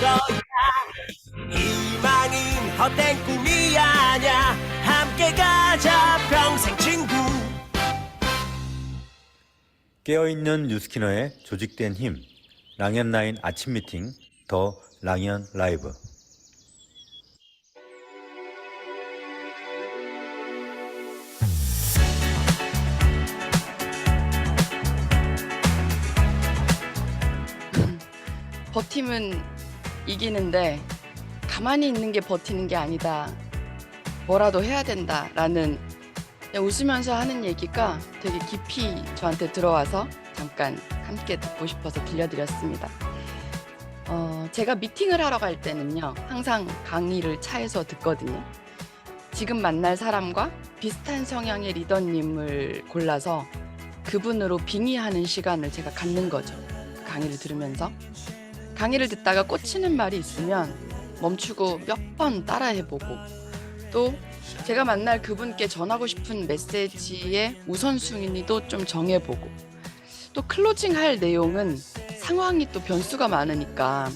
거야. 희망은 헛된 꿈이 아냐. 함께 가자 평생 친구. 깨어있는 뉴스키너의 조직된 힘, 랑앤라인 아침 미팅, 더 랑앤 라이브. 버티면 이기는데 가만히 있는 게 버티는 게 아니다. 뭐라도 해야 된다라는 그냥 웃으면서 하는 얘기가 되게 깊이 저한테 들어와서 잠깐 함께 듣고 싶어서 들려드렸습니다. 제가 미팅을 하러 갈 때는요, 항상 강의를 차에서 듣거든요. 지금 만날 사람과 비슷한 성향의 리더님을 골라서 그분으로 빙의하는 시간을 제가 갖는 거죠. 그 강의를 들으면서. 강의를 듣다가 꽂히는 말이 있으면 멈추고 몇 번 따라해보고, 또 제가 만날 그분께 전하고 싶은 메시지의 우선순위도 좀 정해보고, 또 클로징할 내용은 상황이 또 변수가 많으니까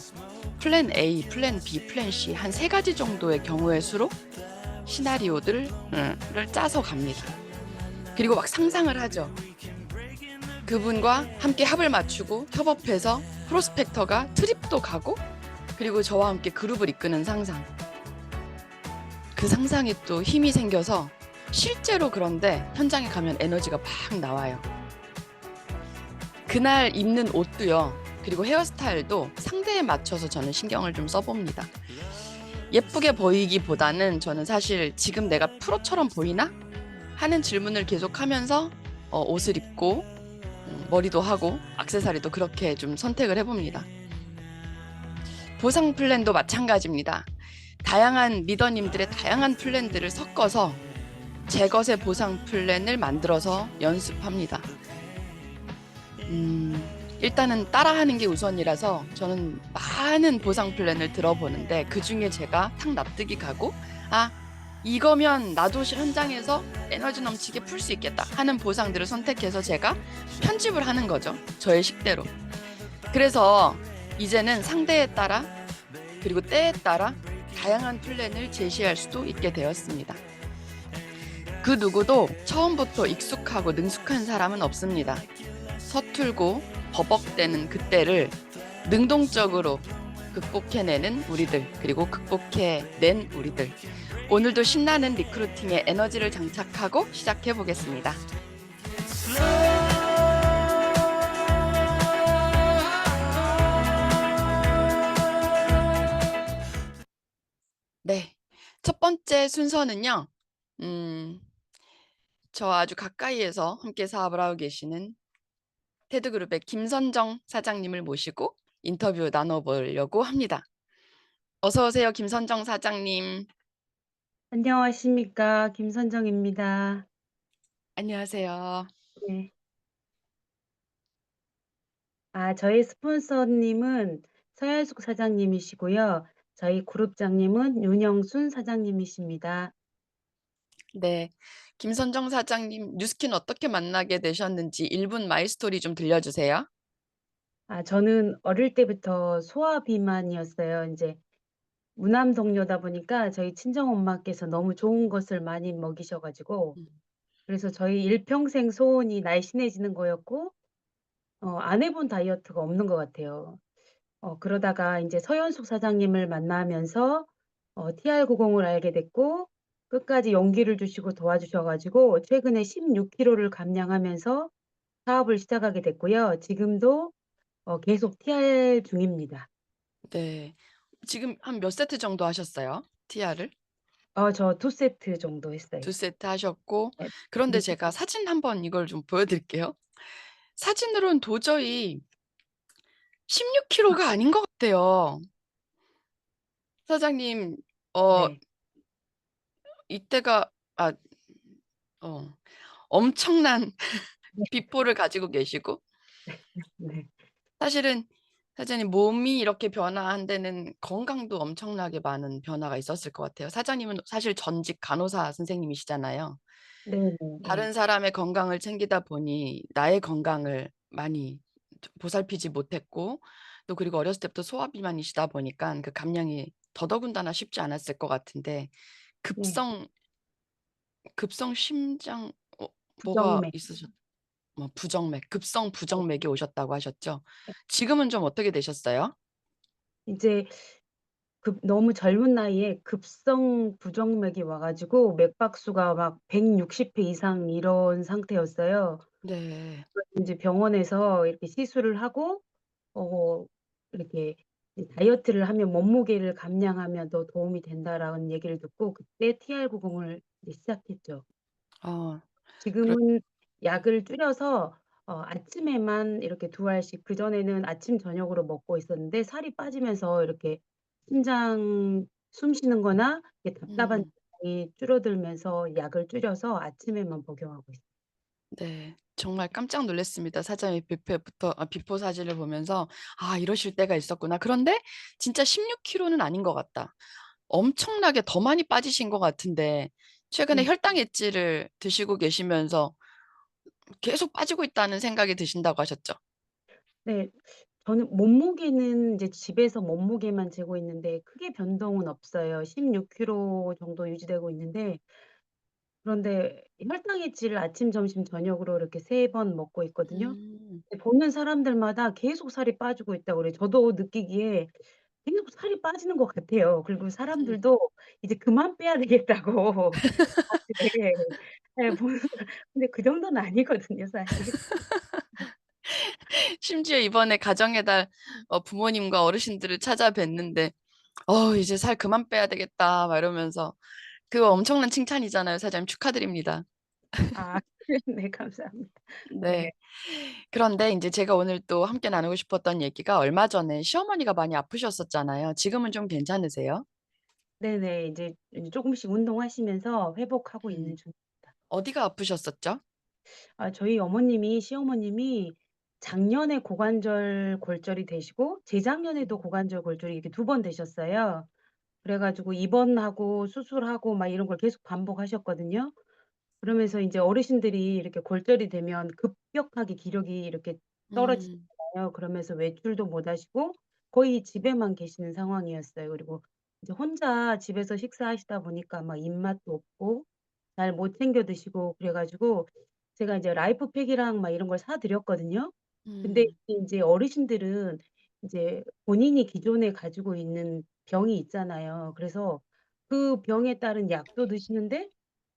플랜 A, 플랜 B, 플랜 C 한 3가지 정도의 경우의 수로 시나리오들을 짜서 갑니다. 그리고 막 상상을 하죠. 그분과 함께 합을 맞추고 협업해서 프로스펙터가 트립도 가고, 그리고 저와 함께 그룹을 이끄는 상상. 그 상상이 또 힘이 생겨서 실제로 그런데 현장에 가면 에너지가 팍 나와요. 그날 입는 옷도요, 그리고 헤어스타일도 상대에 맞춰서 저는 신경을 좀 써봅니다. 예쁘게 보이기보다는 저는 사실 지금 내가 프로처럼 보이나? 하는 질문을 계속하면서 옷을 입고 머리도 하고 액세서리도 그렇게 좀 선택을 해봅니다. 보상 플랜도 마찬가지입니다. 다양한 리더님들의 다양한 플랜들을 섞어서 제 것의 보상 플랜을 만들어서 연습합니다. 일단은 따라하는 게 우선이라서 저는 많은 보상 플랜을 들어보는데, 그 중에 제가 탁 납득이 가고, 아, 이거면 나도 현장에서 에너지 넘치게 풀 수 있겠다 하는 보상들을 선택해서 제가 편집을 하는 거죠. 저의 식대로. 그래서 이제는 상대에 따라 그리고 때에 따라 다양한 플랜을 제시할 수도 있게 되었습니다. 그 누구도 처음부터 익숙하고 능숙한 사람은 없습니다. 서툴고 버벅대는 그때를 능동적으로 극복해내는 우리들, 그리고 극복해낸 우리들. 오늘도 신나는 리크루팅에 에너지를 장착하고 시작해 보겠습니다. 네, 첫 번째 순서는요, 저 아주 가까이에서 함께 사업을 하고 계시는 테드그룹의 김선정 사장님을 모시고 인터뷰 나눠보려고 합니다. 어서 오세요, 김선정 사장님. 안녕하십니까. 김선정입니다. 안녕하세요. 네. 저희 스폰서님은 서현숙 사장님이시고요. 저희 그룹장님은 윤영순 사장님이십니다. 네, 김선정 사장님, 뉴스킨 어떻게 만나게 되셨는지 1분 마이스토리 좀 들려주세요. 저는 어릴 때부터 소아비만이었어요. 이제 무남 동료다 보니까 저희 친정엄마께서 너무 좋은 것을 많이 먹이셔가지고, 음, 그래서 저희 일평생 소원이 날씬해지는 거였고, 안 해본 다이어트가 없는 것 같아요. 그러다가 이제 서현숙 사장님을 만나면서 TR90을 알게 됐고, 끝까지 용기를 주시고 도와주셔 가지고 최근에 16kg를 감량하면서 사업을 시작하게 됐고요. 지금도 계속 TR 중입니다. 네, 지금 한 몇 세트 정도 하셨어요? TR을? 저 2세트 정도 했어요. 2세트 하셨고, 네. 그런데 제가 사진 한번 이걸 좀 보여드릴게요. 사진으로는 도저히 16kg가 아닌 것 같아요. 사장님, 네. 이때가, 엄청난 비포를 가지고 계시고, 네. 사실은 사장님 몸이 이렇게 변화한 데는 건강도 엄청나게 많은 변화가 있었을 것 같아요. 사장님은 사실 전직 간호사 선생님이시잖아요. 네네네. 다른 사람의 건강을 챙기다 보니 나의 건강을 많이 보살피지 못했고, 또 그리고 어렸을 때부터 소아비만이시다 보니까 그 감량이 더더군다나 쉽지 않았을 것 같은데 네. 급성 급성 심장 뭐가 부정맥. 있으셨 뭐 부정맥, 급성 네. 부정맥이 오셨다고 하셨죠? 네. 지금은 좀 어떻게 되셨어요? 이제 너무 젊은 나이에 급성 부정맥이 와 가지고 맥박수가 막 160회 이상 이런 상태였어요. 네. 그래서 인제 병원에서 이렇게 시술을 하고 어 이렇게 이제 "다이어트를 하면 몸무게를 감량하면 더 도움이 된다."라는 얘기를 듣고 그때 TR90을 이제 시작했죠. 어 그렇 지금은 약을 줄여서 아침에만 이렇게 2알씩, 그전에는 아침 저녁으로 먹고 있었는데 살이 빠지면서 이렇게 심장 숨 쉬는 거나 이게 답답한 음. 증상이 줄어들면서 약을 줄여서 아침에만 복용하고 있어요. 네. 정말 깜짝 놀랐습니다. 사장님 비포 사진을 보면서 '아 이러실 때가 있었구나.' 그런데 진짜 16 킬로는 아닌 것 같다. 엄청나게 더 많이 빠지신 것 같은데 최근에 네. 혈당 액지를 드시고 계시면서 계속 빠지고 있다는 생각이 드신다고 하셨죠? 네. 저는 몸무게는 이제 집에서 몸무게만 재고 있는데 크게 변동은 없어요. 16 킬로 정도 유지되고 있는데, 그런데 혈당 액지를 아침, 점심, 저녁으로 이렇게 3번 먹고 있거든요. 음. 근데 보는 사람들마다 계속 살이 빠지고 있다고 그래요. 저도 느끼기에 계속 살이 빠지는 것 같아요. 그리고 음. 사람들도 이제 그만 빼야 되겠다고 다들 예 보는 사람, 근데 그 정도는 아니거든요 사실. 심지어 이번에 가정의 달 부모님과 어르신들을 찾아뵀는데 이제 살 그만 빼야 되겠다." 막 이러면서 그거 엄청난 칭찬이잖아요. 사장님 축하드립니다. 아 네 감사합니다. 네. 네. 그런데 인제 제가 오늘 또 함께 나누고 싶었던 얘기가 얼마 전에 시어머니가 많이 아프셨었잖아요. 지금은 좀 괜찮으세요? 네네. 이제 쪼금씩 운동하시면서 회복하고 있는 음. 중입니다. 어디가 아프셨었죠? 저희 시어머님이 작년에 고관절 골절이 되시고 재작년에도 고관절 골절이 이렇게 2번 되셨어요. 그래 가지고 입원하고 수술하고 막 이런 걸 계속 반복하셨거든요. 그러면서 인제 어르신들이 이렇게 골절이 되면 급격하게 기력이 이렇게 음. 떨어지잖아요. 그러면서 외출도 못 하시고 거의 집에만 계시는 상황이었어요. 그리고 이제 혼자 집에서 식사하시다 보니까 막 입맛도 없고 잘 못 챙겨 드시고 그래 가지고 제가 이제 라이프팩이랑 막 이런 걸 사 드렸거든요. 근데 음. 이게 인제 어르신들은 이제 본인이 기존에 가지고 있는 병이 있잖아요. 그래서 그 병에 따른 약도 드시는데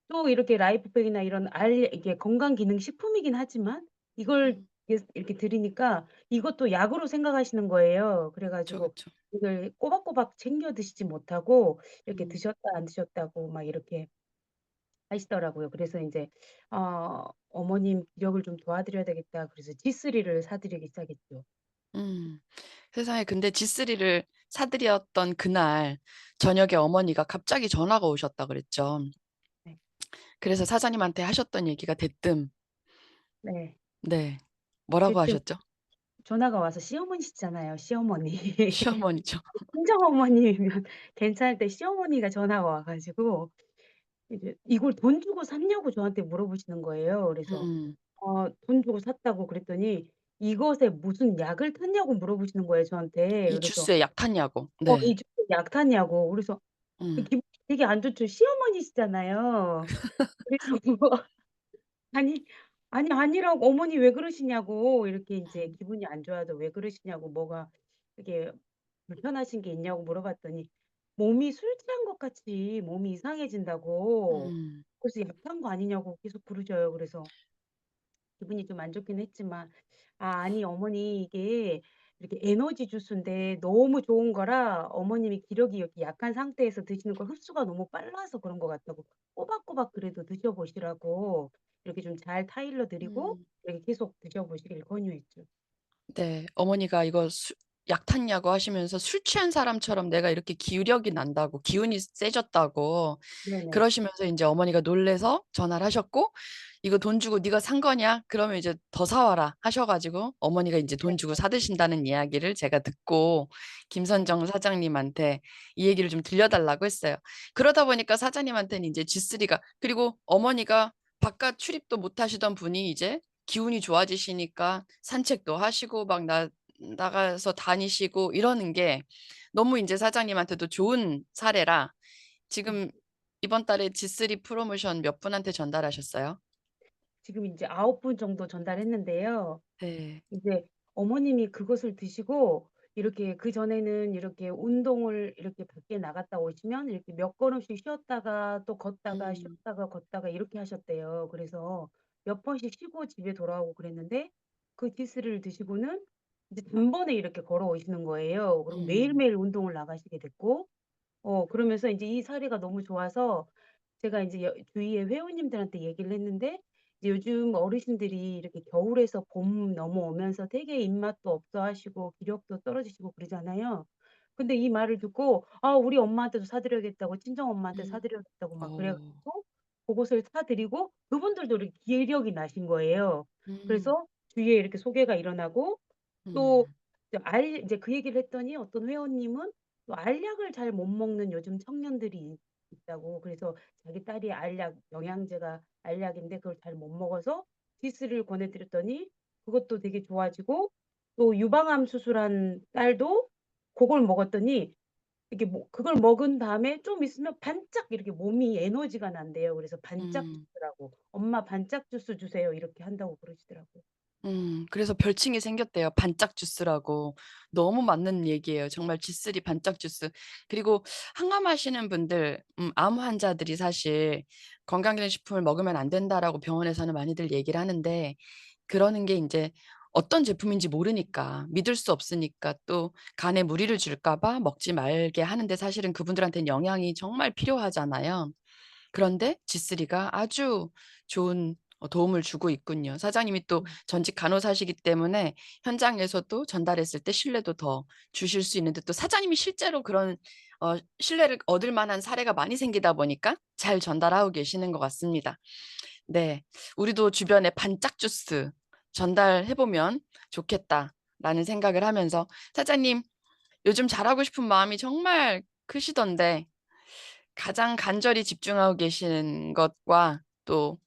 또 이렇게 라이프백이나 이런 이게 건강기능식품이긴 하지만 이걸 음. 이렇게 드리니까 이것도 약으로 생각하시는 거예요. 그래 그쵸, 가지고 그쵸. 이걸 꼬박꼬박 챙겨 드시지 못하고 이렇게 음. 드셨다 안 드셨다고 막 이렇게 하시더라고요. 그래서 인제 "어머님 기력을 좀 도와드려야 되겠다." 그래서 G3를 사 드리기 시작했죠. 음. 세상에 근데 G3를 사 드렸던 그날 저녁에 어머니가 갑자기 전화가 오셨다 그랬죠. 네. 그래서 사장님한테 하셨던 얘기가 대뜸 네. 네. 뭐라고 대뜸 하셨죠? 전화가 와서 시어머니시잖아요, 시어머니. 시어머니죠. 친정어머니면 괜찮을 때 시어머니가 전화가 와 가지고 이제 이걸 돈 주고 샀냐고 저한테 물어보시는 거예요. 그래서 음. 돈 주고 샀다고 그랬더니 이것에 무슨 약을 탔냐고 물어보시는 거예요, 저한테. 이 그래서 주스에 약 탔냐고. 네. 이 주스에 약 탔냐고. 그래서 음. 기분이 되게 안 좋죠. 시어머니시잖아요. 그래서 아니, 아니라고 "어머니 왜 그러시냐."고 이렇게 인제 음. 기분이 안 좋아도 "왜 그러시냐."고 "뭐가 이렇게 불편하신 게 있냐."고 물어봤더니 몸이 술 취한 것 같이 몸이 이상해진다고, 음. 그래서 "약 탄 거 아니냐."고 계속 그러셔요. 그래서 기분이 좀 안 좋긴 했지만 아니 어머니 이게 이렇게 에너지 주스인데 너무 좋은 거라 어머님이 기력이 이렇게 약한 상태에서 드시는 걸 흡수가 너무 빨라서 그런 것 같다고 꼬박꼬박 그래도 드셔 보시라고 이렇게 좀 잘 타일러 드리고 음. 이렇게 계속 드셔 보시길 권유했죠. 네. 어머니가 이거 약 탔냐고 하시면서 술 취한 사람처럼 내가 이렇게 기력이 난다고 기운이 세졌다고 네네. 그러시면서 인제 어머니가 놀라서 전화를 하셨고 "이거 돈 주고 네가 산 거냐? 그러면 이제 더 사 와라." 하셔 가지고 어머니가 인제 돈 주고 사 드신다는 이야기를 제가 듣고 네. 김선정 사장님한테 이 얘기를 좀 들려 달라고 했어요. 그러다 보니까 사장님한테는 인제 G3가 그리고 어머니가 바깥 출입도 못 하시던 분이 이제 기운이 좋아지시니까 산책도 하시고 막 나가서 다니시고 이러는 게 너무 이제 사장님한테도 좋은 사례라 네. 지금 이번 달에 G3 프로모션 몇 분한테 전달하셨어요? 지금 이제 9분 정도 전달했는데요. 네. 이제 어머님이 그것을 드시고 이렇게 그전에는 이렇게 운동을 이렇게 밖에 나갔다 오시면 이렇게 몇 걸음씩 쉬었다가 또 걷다가 음. 쉬었다가 걷다가 이렇게 하셨대요. 그래서 몇 번씩 쉬고 집에 돌아오고 그랬는데 그 지스를 드시고는 이제 단번에 이렇게 걸어오시는 거예요. 그리고 음. 매일매일 운동을 나가시게 됐고 그러면서 인제 이 사례가 너무 좋아서 제가 인제 주위의 회원님들한테 얘기를 했는데 이제 요즘 어르신들이 이렇게 겨울에서 봄 넘어오면서 되게 입맛도 없어 하시고 기력도 떨어지시고 그러잖아요. 근데 이 말을 듣고 아 우리 엄마한테도 사 드려야겠다고 친정엄마한테 사 음. 드려야겠다고 막 그래 어. 가지고 고것을 사 드리고 그분들도 이렇게 기력이 나신 거예요. 음. 그래서 주위에 이렇게 소개가 일어나고 또 음. 이제 그 얘기를 했더니 어떤 회원님은 또 알약을 잘 못 먹는 요즘 청년들이 있다고. 그래서 자기 딸이 알약 영양제가 알약인데 그걸 잘 못 먹어서 지스를 권해 드렸더니 그것도 되게 좋아지고 또 유방암 수술한 딸도 고걸 먹었더니 이게 뭐 그걸 먹은 다음에 좀 있으면 반짝 이렇게 몸이 에너지가 난대요. 그래서 반짝 음. 주스라고 "엄마 반짝 주스 주세요." 이렇게 한다고 그러시더라고요. 그래서 별칭이 생겼대요. 반짝 주스라고. 너무 맞는 얘기예요. 정말 G3 반짝 주스. 그리고 항암하시는 분들 암 환자들이 사실 "건강기능식품을 먹으면 안 된다."라고 병원에서는 많이들 얘기를 하는데 그러는 게 인제 어떤 제품인지 모르니까 믿을 수 없으니까 또 간에 무리를 줄까 봐 먹지 말게 하는데 사실은 그분들한테는 영양이 정말 필요하잖아요. 그런데 G3가 아주 좋은 도움을 주고 있군요. 사장님이 또 음. 전직 간호사시기 때문에 현장에서도 전달했을 때 신뢰도 더 주실 수 있는데 또 사장님이 실제로 그런 신뢰를 얻을 만한 사례가 많이 생기다 보니까 잘 전달하고 계시는 것 같습니다. 네. 우리도 주변에 '반짝 주스 전달해 보면 좋겠다.'라는 생각을 하면서 사장님 요즘 잘하고 싶은 마음이 정말 크시던데 가장 간절히 집중하고 계시는 것과 또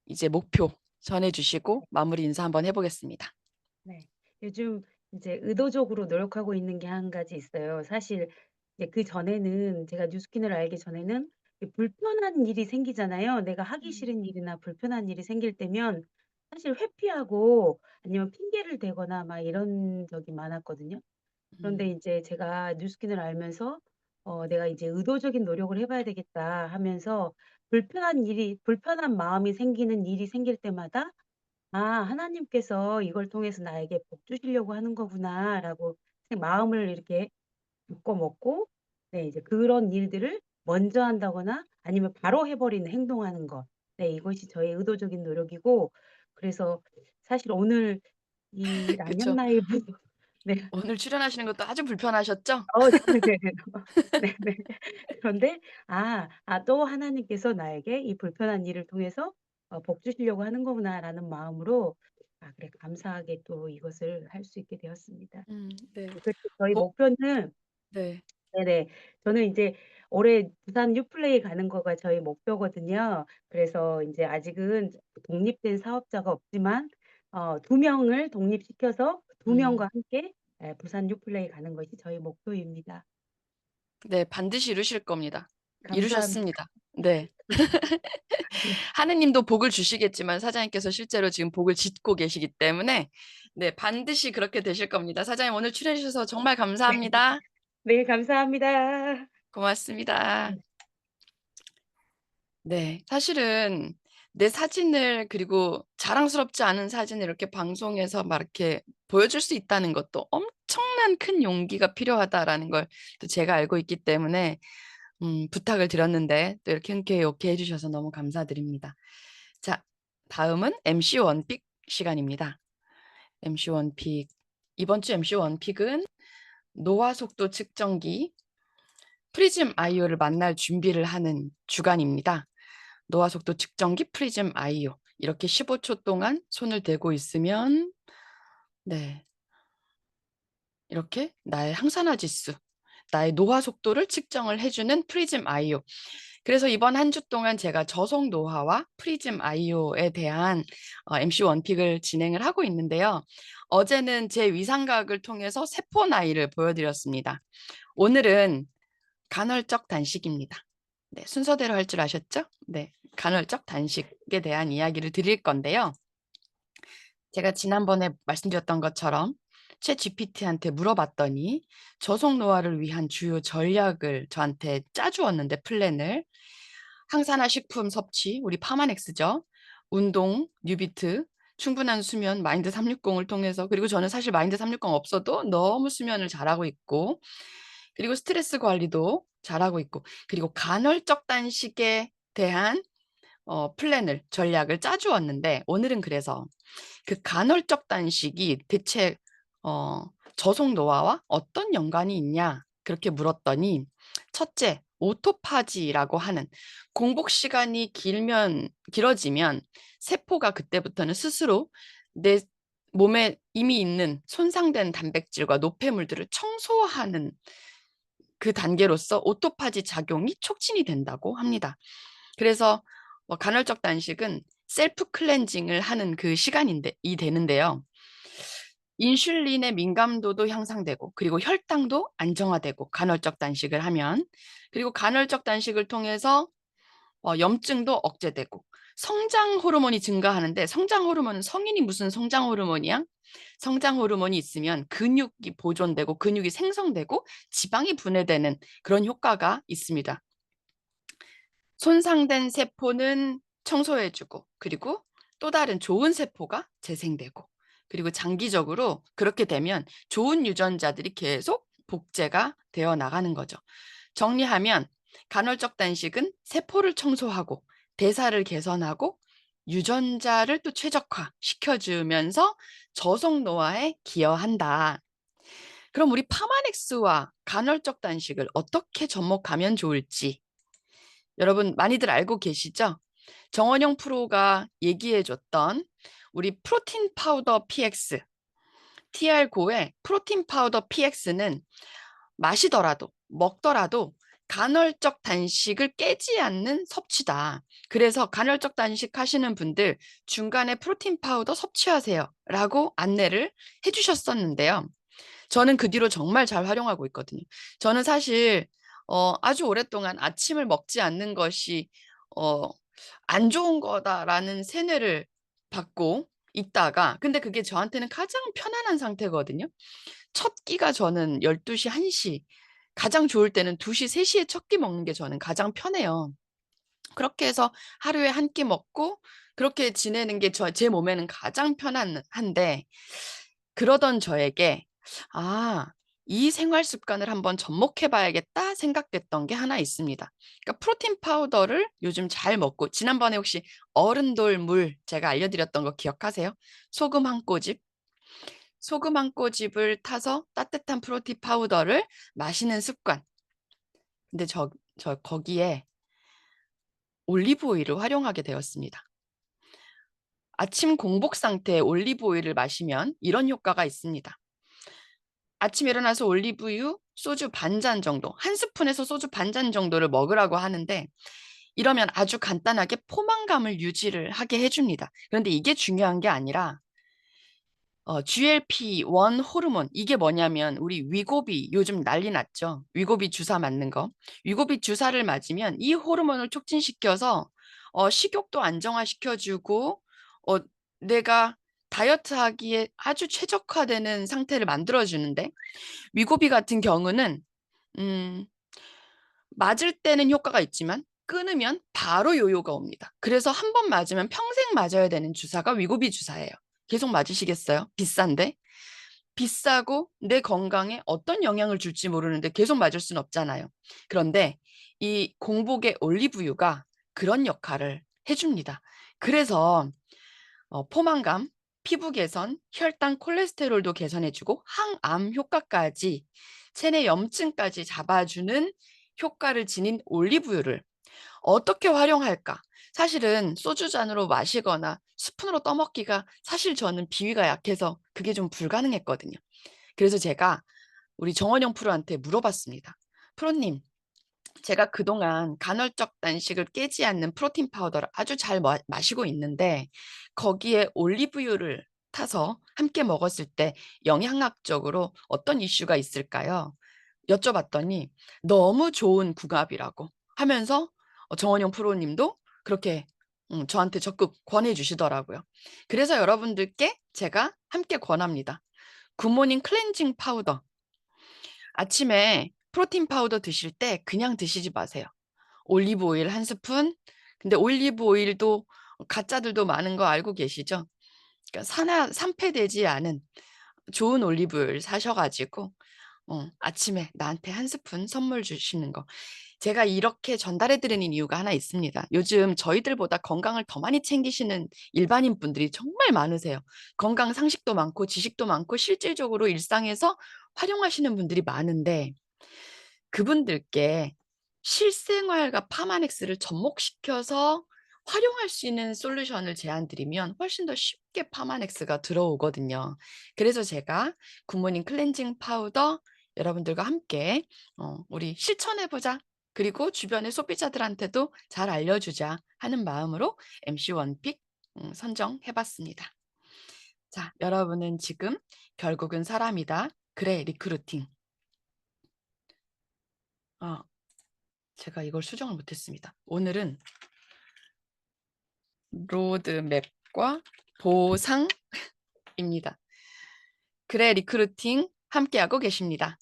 이제 목표 전해 주시고 마무리 인사 한번 해 보겠습니다. 네. 요즘 이제 의도적으로 노력하고 있는 게 한 가지 있어요. 사실 이제 그전에는 제가 뉴스킨을 알기 전에는 이 불편한 일이 생기잖아요. 내가 하기 음. 싫은 일이나 불편한 일이 생길 때면 사실 회피하고 아니면 핑계를 대거나 막 이런 적이 많았거든요. 그런데 음. 인제 제가 뉴스킨을 알면서 '내가 이제 의도적인 노력을 해 봐야 되겠다.' 하면서 불편한 마음이 생기는 일이 생길 때마다 '아 하나님께서 이걸 통해서 나에게 복 주시려고 하는 거구나.'라고 마음을 이렇게 바꿔 먹고 네 이제 그런 일들을 먼저 한다거나 아니면 바로 해 버리는 행동하는 것. 네 이것이 저의 의도적인 노력이고 그래서 사실 오늘 이 랑연 그쵸. 라이브 네. 오늘 출연하시는 것도 아주 불편하셨죠? 네네네. 네네. 그런데 또 하나님께서 나에게 이 불편한 일을 통해서 '복 주시려고 하는 거구나.'라는 마음으로 그래 감사하게 또 이것을 할 수 있게 되었습니다. 네. 그리고 저희 복 목표는 네. 네네. 저는 인제 올해 부산 유플레이 가는 거가 저희 목표거든요. 그래서 인제 아직은 독립된 사업자가 없지만 2 명을 독립시켜서 2 명과 음. 함께 부산 유플레이 가는 것이 저희 목표입니다. 네. 반드시 이루실 겁니다. 감사합니다. 이루셨습니다. 네. 네. 하느님도 복을 주시겠지만 사장님께서 실제로 지금 복을 짓고 계시기 때문에 네 반드시 그렇게 되실 겁니다. 사장님 오늘 출연해 주셔서 정말 네. 감사합니다. 네 감사합니다. 고맙습니다. 네. 네. 사실은 내 사진을 그리고 자랑스럽지 않은 사진을 이렇게 방송에서 막 이렇게 보여줄 수 있다는 것도 엄청난 큰 용기가 필요하다라는 걸 또 제가 알고 있기 때문에 부탁을 드렸는데 또 이렇게 흔쾌히 오케이 해 주셔서 너무 감사드립니다. 자 다음은 MC 원픽 시간입니다. MC 원픽 이번 주 MC 원픽은 노화 속도 측정기 프리즘 아이오를 만날 준비를 하는 주간입니다. 노화 속도 측정기 프리즘 아이오 이렇게 15초 동안 손을 대고 있으면 네 이렇게 나의 항산화 지수, 나의 노화 속도를 측정을 해 주는 프리즘 아이오. 그래서 이번 한 주 동안 제가 저속 노화와 프리즘 아이오에 대한 MC 원픽을 진행을 하고 있는데요. 어제는 제 위상각을 통해서 세포 나이를 보여드렸습니다. 오늘은 간헐적 단식입니다. 네, 순서대로 할 줄 아셨죠? 네, 간헐적 단식에 대한 이야기를 드릴 건데요. 제가 지난번에 말씀드렸던 것처럼 챗 GPT한테 물어봤더니 저속 노화를 위한 주요 전략을 저한테 짜주었는데 플랜을 항산화 식품 섭취, 우리 파마넥스죠. 운동, 뉴비트, 충분한 수면, 마인드 360을 통해서 그리고 저는 사실 마인드 360 없어도 너무 수면을 잘하고 있고 그리고 스트레스 관리도 잘하고 있고 그리고 간헐적 단식에 대한 플랜을 전략을 짜주었는데 오늘은 그래서 그 간헐적 단식이 대체 저속 노화와 어떤 연관이 있냐 그렇게 물었더니 첫째 오토파지라고 하는 공복 시간이 길어지면 세포가 그때부터는 스스로 내 몸에 이미 있는 손상된 단백질과 노폐물들을 청소하는 그 단계로서 오토파지 작용이 촉진이 된다고 합니다. 그래서 간헐적 단식은 셀프 클렌징을 하는 그 시간인데 이 되는데요. 인슐린의 민감도도 향상되고 그리고 혈당도 안정화되고 간헐적 단식을 하면 그리고 간헐적 단식을 통해서 염증도 억제되고 성장 호르몬이 증가하는데 성장 호르몬은 성인이 무슨 성장 호르몬이야? 성장 호르몬이 있으면 근육이 보존되고 근육이 생성되고 지방이 분해되는 그런 효과가 있습니다. 손상된 세포는 청소해주고 그리고 또 다른 좋은 세포가 재생되고 그리고 장기적으로 그렇게 되면 좋은 유전자들이 계속 복제가 되어 나가는 거죠. 정리하면 간헐적 단식은 세포를 청소하고 대사를 개선하고 유전자를 또 최적화시켜주면서 저속 노화에 기여한다. 그럼 우리 파마넥스와 간헐적 단식을 어떻게 접목하면 좋을지 여러분 많이들 알고 계시죠? 정원영 프로가 얘기해줬던 우리 프로틴 파우더 PX, TR9의 프로틴 파우더 PX는 마시더라도 먹더라도 간헐적 단식을 깨지 않는 섭취다. 그래서 간헐적 단식 하시는 분들 중간에 프로틴 파우더 섭취하세요 라고 안내를 해주셨었는데요. 저는 그 뒤로 정말 잘 활용하고 있거든요. 저는 사실 아주 오랫동안 아침을 먹지 않는 것이 안 좋은 거다라는 세뇌를 받고 있다가 근데 그게 저한테는 가장 편안한 상태거든요. 첫 끼가 저는 12시, 1시 가장 좋을 때는 2시, 3시에 첫 끼 먹는 게 저는 가장 편해요. 그렇게 해서 하루에 한 끼 먹고 그렇게 지내는 게 제 몸에는 가장 편한데 그러던 저에게 이 생활 습관을 한번 접목해 봐야겠다 생각됐던 게 하나 있습니다. 그러니까 프로틴 파우더를 요즘 잘 먹고 지난번에 혹시 어른돌 물 제가 알려드렸던 거 기억하세요? 소금 한 꼬집. 소금 한 꼬집을 타서 따뜻한 프로틴 파우더를 마시는 습관. 근데 저 거기에 올리브 오일을 활용하게 되었습니다. 아침 공복 상태에 올리브 오일을 마시면 이런 효과가 있습니다. 아침에 일어나서 올리브유, 소주 반잔 정도, 한 스푼에서 소주 반잔 정도를 먹으라고 하는데 이러면 아주 간단하게 포만감을 유지를 하게 해줍니다. 그런데 이게 중요한 게 아니라 GLP-1 호르몬 이게 뭐냐면 우리 위고비 요즘 난리 났죠. 위고비 주사 맞는 거. 위고비 주사를 맞으면 이 호르몬을 촉진시켜서 식욕도 안정화시켜주고 내가 다이어트 하기에 아주 최적화되는 상태를 만들어주는데 위고비 같은 경우는 맞을 때는 효과가 있지만 끊으면 바로 요요가 옵니다. 그래서 한 번 맞으면 평생 맞아야 되는 주사가 위고비 주사예요. 계속 맞으시겠어요? 비싼데? 비싸고 내 건강에 어떤 영향을 줄지 모르는데 계속 맞을 수는 없잖아요. 그런데 이 공복의 올리브유가 그런 역할을 해줍니다. 그래서 포만감, 피부 개선, 혈당, 콜레스테롤도 개선해주고 항암 효과까지 체내 염증까지 잡아주는 효과를 지닌 올리브유를 어떻게 활용할까? 사실은 소주잔으로 마시거나 스푼으로 떠먹기가 사실 저는 비위가 약해서 그게 좀 불가능했거든요. 그래서 제가 우리 정원영 프로한테 물어봤습니다. 프로님, 제가 그동안 간헐적 단식을 깨지 않는 프로틴 파우더를 아주 잘 마시고 있는데 거기에 올리브유를 타서 함께 먹었을 때 영양학적으로 어떤 이슈가 있을까요? 여쭤봤더니 너무 좋은 궁합이라고 하면서 정원영 프로님도 그렇게 저한테 적극 권해 주시더라고요. 그래서 여러분들께 제가 함께 권합니다. 굿모닝 클렌징 파우더. 아침에 프로틴 파우더 드실 때 그냥 드시지 마세요. 올리브 오일 한 스푼. 근데 올리브 오일도 가짜들도 많은 거 알고 계시죠? 그러니까 산패되지 않은 좋은 올리브 오일 사셔 가지고 아침에 나한테 한 스푼 선물 주시는 거. 제가 이렇게 전달해 드리는 이유가 하나 있습니다. 요즘 저희들보다 건강을 더 많이 챙기시는 일반인 분들이 정말 많으세요. 건강 상식도 많고 지식도 많고 실질적으로 일상에서 활용하시는 분들이 많은데 그분들께 실생활과 파마넥스를 접목시켜서 활용할 수 있는 솔루션을 제안 드리면 훨씬 더 쉽게 파마넥스가 들어오거든요. 그래서 제가 굿모닝 클렌징 파우더 여러분들과 함께 우리 실천해 보자. 그리고 주변의 소비자들한테도 잘 알려주자 하는 마음으로 MC 원픽 선정해 봤습니다. 자, 여러분은 지금 결국은 사람이다. 그래, 리크루팅. 제가 이걸 수정을 못했습니다. 오늘은 로드맵과 보상입니다. 그래, 리크루팅 함께하고 계십니다.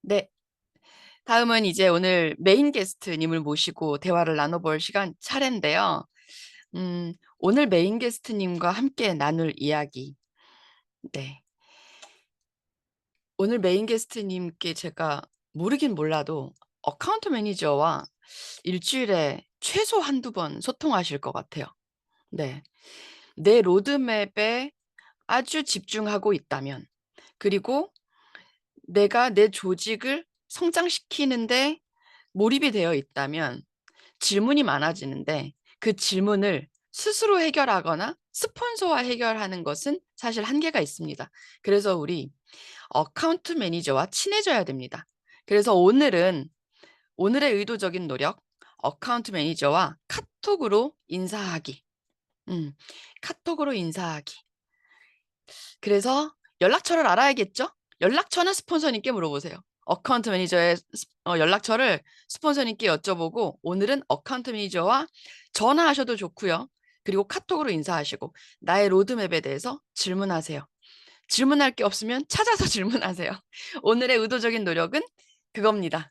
네. 다음은 이제 오늘 메인 게스트님을 모시고 대화를 나눠볼 시간 차례인데요. 오늘 메인 게스트님과 함께 나눌 이야기. 네. 오늘 메인 게스트님께 제가 모르긴 몰라도 어카운트 매니저와 일주일에 최소 한두 번 소통하실 것 같아요. 네. 내 로드맵에 아주 집중하고 있다면, 그리고 내가 내 조직을 성장시키는데 몰입이 되어 있다면 질문이 많아지는데 그 질문을 스스로 해결하거나 스폰서와 해결하는 것은 사실 한계가 있습니다. 그래서 우리 어카운트 매니저와 친해져야 됩니다. 그래서 오늘은 오늘의 의도적인 노력, 어카운트 매니저와 카톡으로 인사하기. 카톡으로 인사하기. 그래서 연락처를 알아야겠죠? 연락처는 스폰서님께 물어보세요. 어카운트 매니저의 연락처를 스폰서님께 여쭤보고 오늘은 어카운트 매니저와 전화하셔도 좋고요. 그리고 카톡으로 인사하시고 나의 로드맵에 대해서 질문하세요. 질문할 게 없으면 찾아서 질문하세요. 오늘의 의도적인 노력은 그겁니다.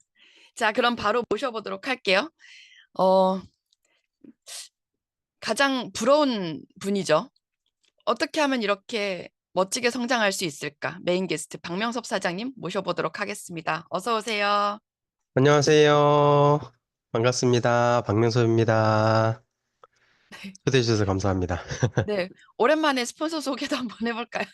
자, 그럼 바로 모셔보도록 할게요. 가장 부러운 분이죠. 어떻게 하면 이렇게 멋지게 성장할 수 있을까? 메인 게스트 박명섭 사장님 모셔보도록 하겠습니다. 어서 오세요. 안녕하세요. 반갑습니다. 박명섭입니다. 초대해 주셔서 감사합니다. 네, 오랜만에 스폰서 소개도 한번 해볼까요?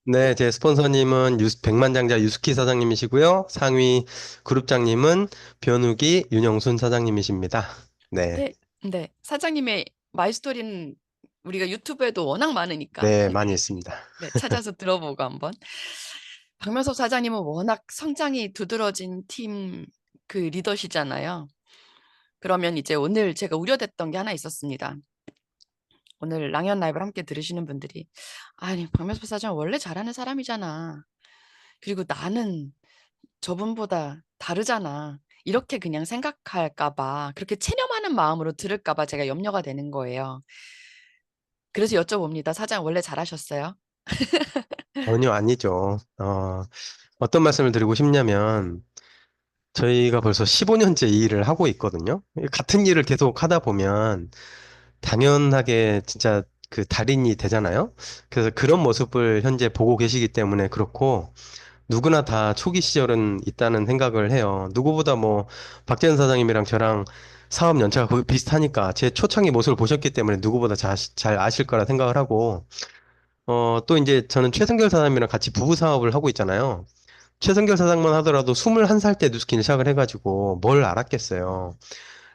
네, 제 스폰서님은 백만장자 유스키 사장님이시고요. 상위 그룹장님은 변우기 윤영순 사장님이십니다. 네, 네, 네. 사장님의 마이스토리는 우리가 유튜브에도 워낙 많으니까 네, 많이 있습니다. 네, 찾아서 들어보고 한번. 박명섭 사장님은 워낙 성장이 두드러진 팀 그 리더시잖아요. 그러면 이제 오늘 제가 우려됐던 게 하나 있었습니다. 오늘 랑연 라이브를 함께 들으시는 분들이 아니 박명섭 사장 원래 잘하는 사람이잖아. 그리고 나는 저분보다 다르잖아. 이렇게 그냥 생각할까 봐 그렇게 체념하는 마음으로 들을까 봐 제가 염려가 되는 거예요. 그래서 여쭤봅니다. 사장 원래 잘하셨어요? 전혀 아니죠. 어떤 말씀을 드리고 싶냐면, 저희가 벌써 15년째 이 일을 하고 있거든요. 같은 일을 계속 하다 보면, 당연하게 진짜 그 달인이 되잖아요. 그래서 그런 모습을 현재 보고 계시기 때문에 그렇고, 누구나 다 초기 시절은 있다는 생각을 해요. 누구보다 뭐 박재현 사장님이랑 저랑 사업 연차가 거의 비슷하니까 제 초창기 모습을 보셨기 때문에 누구보다 잘 아실 거라 생각을 하고, 또 이제 저는 최승결 사장님이랑 같이 부부 사업을 하고 있잖아요. 최성결 사장만 하더라도 21살 때 뉴스킨을 시작을 해가지고 뭘 알았겠어요.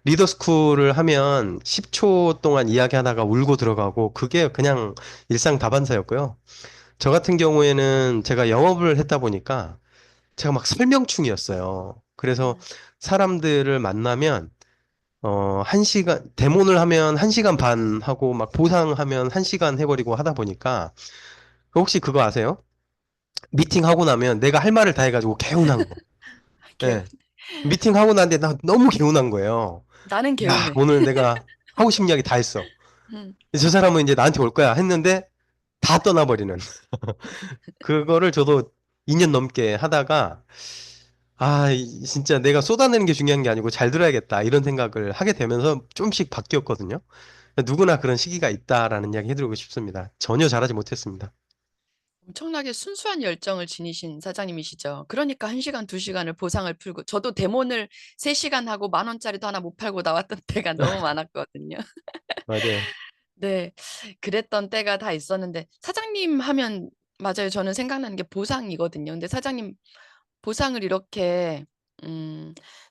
리더스쿨을 하면 10초 동안 이야기하다가 울고 들어가고 그게 그냥 일상 다반사였고요. 저 같은 경우에는 제가 영업을 했다 보니까 제가 막 설명충이었어요. 그래서 사람들을 만나면 1시간, 데모를 하면 1시간 반 하고 막 보상하면 1시간 해버리고 하다 보니까 혹시 그거 아세요? 미팅하고 나면 내가 할 말을 다 해가지고 개운한 거. 개운. 예. 미팅하고 난데 나 너무 개운한 거예요. 나는 야, 개운해. 오늘 내가 하고 싶은 이야기 다 했어. 음. 저 사람은 이제 나한테 올 거야 했는데 다 떠나버리는. 그거를 저도 2년 넘게 하다가 진짜 내가 쏟아내는 게 중요한 게 아니고 잘 들어야겠다 이런 생각을 하게 되면서 좀씩 바뀌었거든요. 누구나 그런 시기가 있다라는 이야기 해드리고 싶습니다. 전혀 잘하지 못했습니다. 엄청나게 순수한 열정을 지니신 사장님이시죠. 그러니까 1시간, 2시간을 보상을 풀고 저도 대본을 3시간 하고 10,000원짜리도 하나 못 팔고 나왔던 때가 너무 많았거든요. 맞아요. 네. 그랬던 때가 다 있었는데 사장님 하면 맞아요. 저는 생각나는 게 보상이거든요. 근데 사장님 보상을 이렇게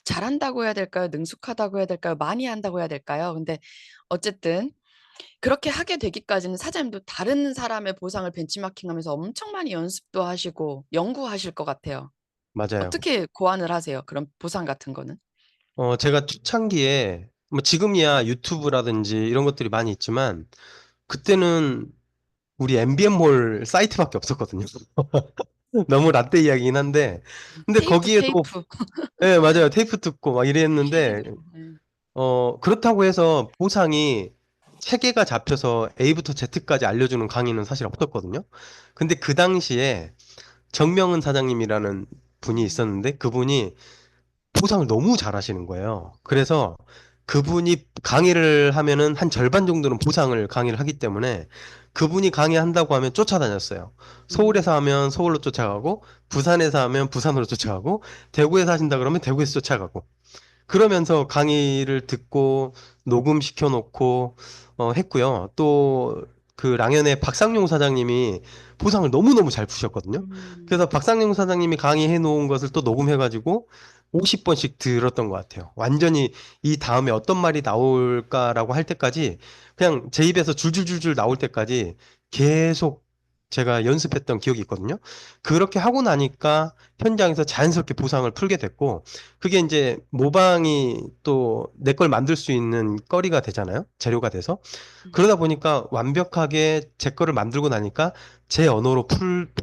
잘한다고 해야 될까요? 능숙하다고 해야 될까요? 많이 한다고 해야 될까요? 근데 어쨌든 그렇게 하게 되기까지는 사장님도 다른 사람의 보상을 벤치마킹하면서 엄청 많이 연습도 하시고 연구하실 것 같아요. 맞아요. 어떻게 고안을 하세요? 그런 보상 같은 거는? 제가 초창기에 뭐 지금이야 유튜브라든지 이런 것들이 많이 있지만 그때는 우리 MBM몰 사이트밖에 없었거든요. 너무 라떼 이야기긴 한데 근데 테이프, 거기에도 테이프. 예, 맞아요. 테이프 듣고 막 CD 이랬는데 듣고. 예. 그렇다고 해서 보상이 체계가 잡혀서 A부터 Z까지 알려주는 강의는 사실 없었거든요. 근데 그 당시에 정명은 사장님이라는 분이 음. 있었는데 그분이 보상을 너무 잘하시는 거예요. 그래서 그분이 강의를 하면은 한 절반 정도는 보상을 강의를 하기 때문에 그분이 강의한다고 하면 쫓아다녔어요. 음. 서울에서 하면 서울로 쫓아가고, 부산에서 하면 부산으로 쫓아가고, 대구에서 하신다 그러면 대구에서 쫓아가고. 그러면서 강의를 듣고 녹음시켜 놓고 했고요. 또 그 랑연의 박상용 사장님이 보상을 너무너무 잘 푸셨거든요. 음. 그래서 박상용 사장님이 강의해 놓은 것을 또 녹음해 가지고 50번씩 들었던 것 같아요. 완전히 이 다음에 어떤 말이 나올까라고 할 때까지 그냥 제 입에서 줄줄줄줄 나올 때까지 계속 제가 연습했던 기억이 있거든요. 그렇게 하고 나니까 현장에서 자연스럽게 보상을 풀게 됐고 그게 이제 모방이 또 내 걸 만들 수 있는 거리가 되잖아요. 재료가 돼서. 그러다 보니까 완벽하게 제 거를 만들고 나니까 제 언어로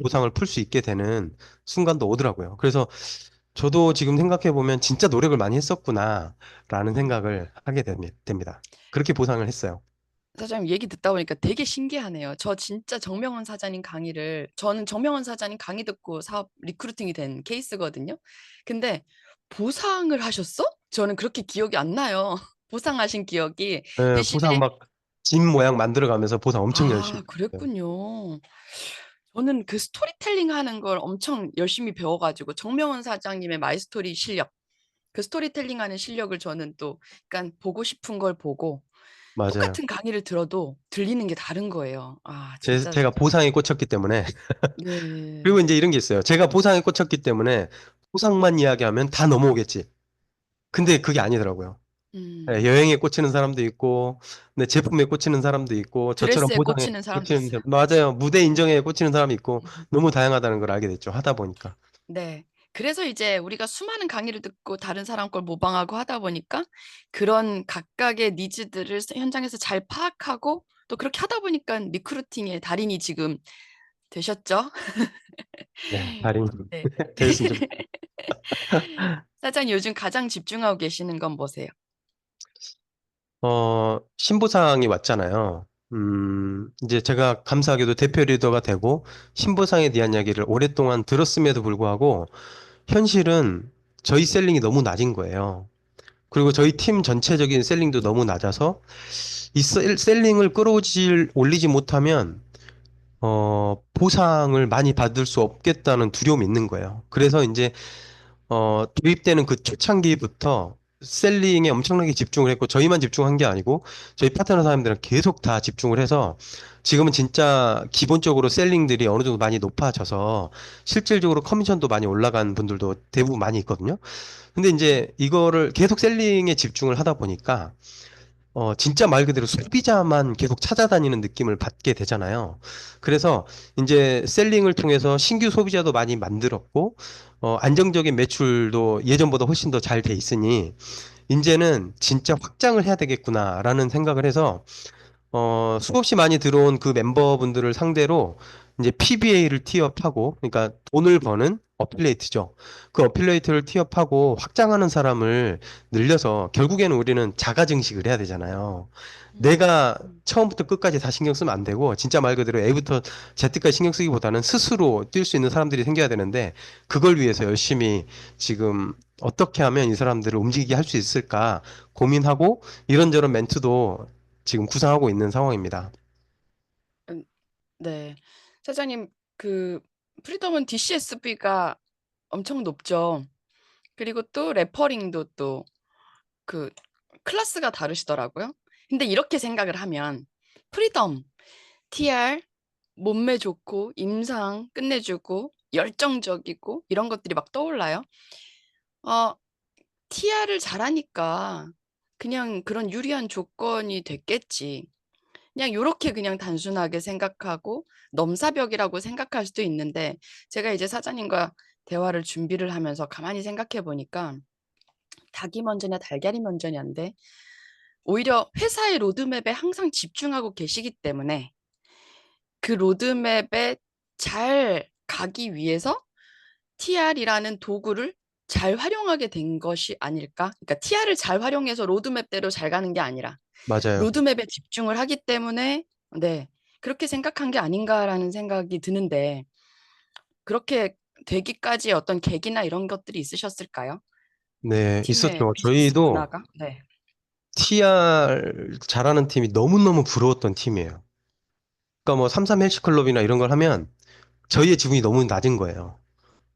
보상을 풀 수 있게 되는 순간도 오더라고요. 그래서 저도 지금 생각해 보면 진짜 노력을 많이 했었구나라는 생각을 하게 됩니다. 그렇게 보상을 했어요. 사장님 얘기 듣다 보니까 되게 신기하네요. 저 진짜 정명원 사장님 강의를 저는 정명원 사장님 강의 듣고 사업 리크루팅이 된 케이스거든요. 근데 보상을 하셨어? 저는 그렇게 기억이 안 나요. 보상하신 기억이. 예, 보상 대신에 막 집 모양 만들어 가면서 보상 엄청 열심히 아, 했어요. 그랬군요. 저는 그 스토리텔링 하는 걸 엄청 열심히 배워가지고 정명원 사장님의 마이스토리 실력, 그 스토리텔링 하는 실력을 저는 또 약간 보고 싶은 걸 보고 맞아요. 똑같은 강의를 들어도 들리는 게 다른 거예요. 아, 진짜. 제가 보상에 꽂혔기 때문에 네. 그리고 이제 이런 게 있어요. 제가 보상에 꽂혔기 때문에 보상만 이야기하면 다 넘어오겠지. 근데 그게 아니더라고요. 예, 음. 여행에 꽂히는 사람도 있고, 네, 제품에 꽂히는 사람도 있고, 저처럼 드레스에 보상에 꽂히는 사람도 꽂히는, 있어요. 맞아요. 무대 인정에 꽂히는 사람이 있고, 너무 다양하다는 걸 알게 됐죠. 하다 보니까. 네. 그래서 이제 우리가 수많은 강의를 듣고 다른 사람 걸 모방하고 하다 보니까 그런 각각의 니즈들을 현장에서 잘 파악하고 또 그렇게 하다 보니까 리크루팅의 달인이 지금 되셨죠? 네, 달인 네. 되었으면 좋겠 사장님 요즘 가장 집중하고 계시는 건 뭐세요? 신보상이 왔잖아요. 이제 제가 감사하게도 대표 리더가 되고, 신보상에 대한 이야기를 오랫동안 들었음에도 불구하고, 현실은 저희 셀링이 너무 낮은 거예요. 그리고 저희 팀 전체적인 셀링도 너무 낮아서, 이 셀링을 올리지 못하면, 보상을 많이 받을 수 없겠다는 두려움이 있는 거예요. 그래서 이제, 도입되는 그 초창기부터 셀링에 엄청나게 집중을 했고 저희만 집중한 게 아니고 저희 파트너 사람들은 계속 다 집중을 해서 지금은 진짜 기본적으로 셀링들이 어느 정도 많이 높아져서 실질적으로 커미션도 많이 올라간 분들도 대부분 많이 있거든요. 근데 이제 이거를 계속 셀링에 집중을 하다 보니까 진짜 말 그대로 소비자만 계속 찾아다니는 느낌을 받게 되잖아요. 그래서 이제 셀링을 통해서 신규 소비자도 많이 만들었고, 안정적인 매출도 예전보다 훨씬 더 잘 돼 있으니, 이제는 진짜 확장을 해야 되겠구나라는 생각을 해서 수없이 많이 들어온 그 멤버분들을 상대로 이제 PBA를 티업하고, 그러니까 돈을 버는 어필레이트죠. 그 어필레이트를 티업하고 확장하는 사람을 늘려서 결국에는 우리는 자가 증식을 해야 되잖아요. 내가 처음부터 끝까지 다 신경 쓰면 안 되고, 진짜 말 그대로 A부터 Z까지 신경 쓰기보다는 스스로 뛸 수 있는 사람들이 생겨야 되는데, 그걸 위해서 열심히 지금 어떻게 하면 이 사람들을 움직이게 할 수 있을까 고민하고, 이런저런 멘트도 지금 구상하고 있는 상황입니다. 음, 네. 사장님, 그 프리덤은 DCSB가 엄청 높죠. 그리고 또 레퍼링도 또 그 클래스가 다르시더라고요. 근데 이렇게 생각을 하면 프리덤, TR, 몸매 좋고 임상 끝내주고 열정적이고 이런 것들이 막 떠올라요. TR을 잘하니까 그냥 그런 유리한 조건이 됐겠지. 그냥 요렇게 그냥 단순하게 생각하고 넘사벽이라고 생각할 수도 있는데 제가 이제 사장님과 대화를 준비를 하면서 가만히 생각해 보니까 닭이 먼저냐 달걀이 먼저냐인데 오히려 회사의 로드맵에 항상 집중하고 계시기 때문에 그 로드맵에 잘 가기 위해서 TR이라는 도구를 잘 활용하게 된 것이 아닐까? 그러니까 TR을 잘 활용해서 로드맵대로 잘 가는 게 아니라 맞아요. 로드맵에 집중을 하기 때문에 네, 그렇게 생각한 게 아닌가라는 생각이 드는데 그렇게 되기까지 어떤 계기나 이런 것들이 있으셨을까요? 네, 팀의 있었죠. 비즈니스 저희도 문화가? 네. TR 잘하는 팀이 너무너무 부러웠던 팀이에요. 그러니까 뭐 삼삼 헬스클럽이나 이런 걸 하면 저희의 지분이 너무 낮은 거예요.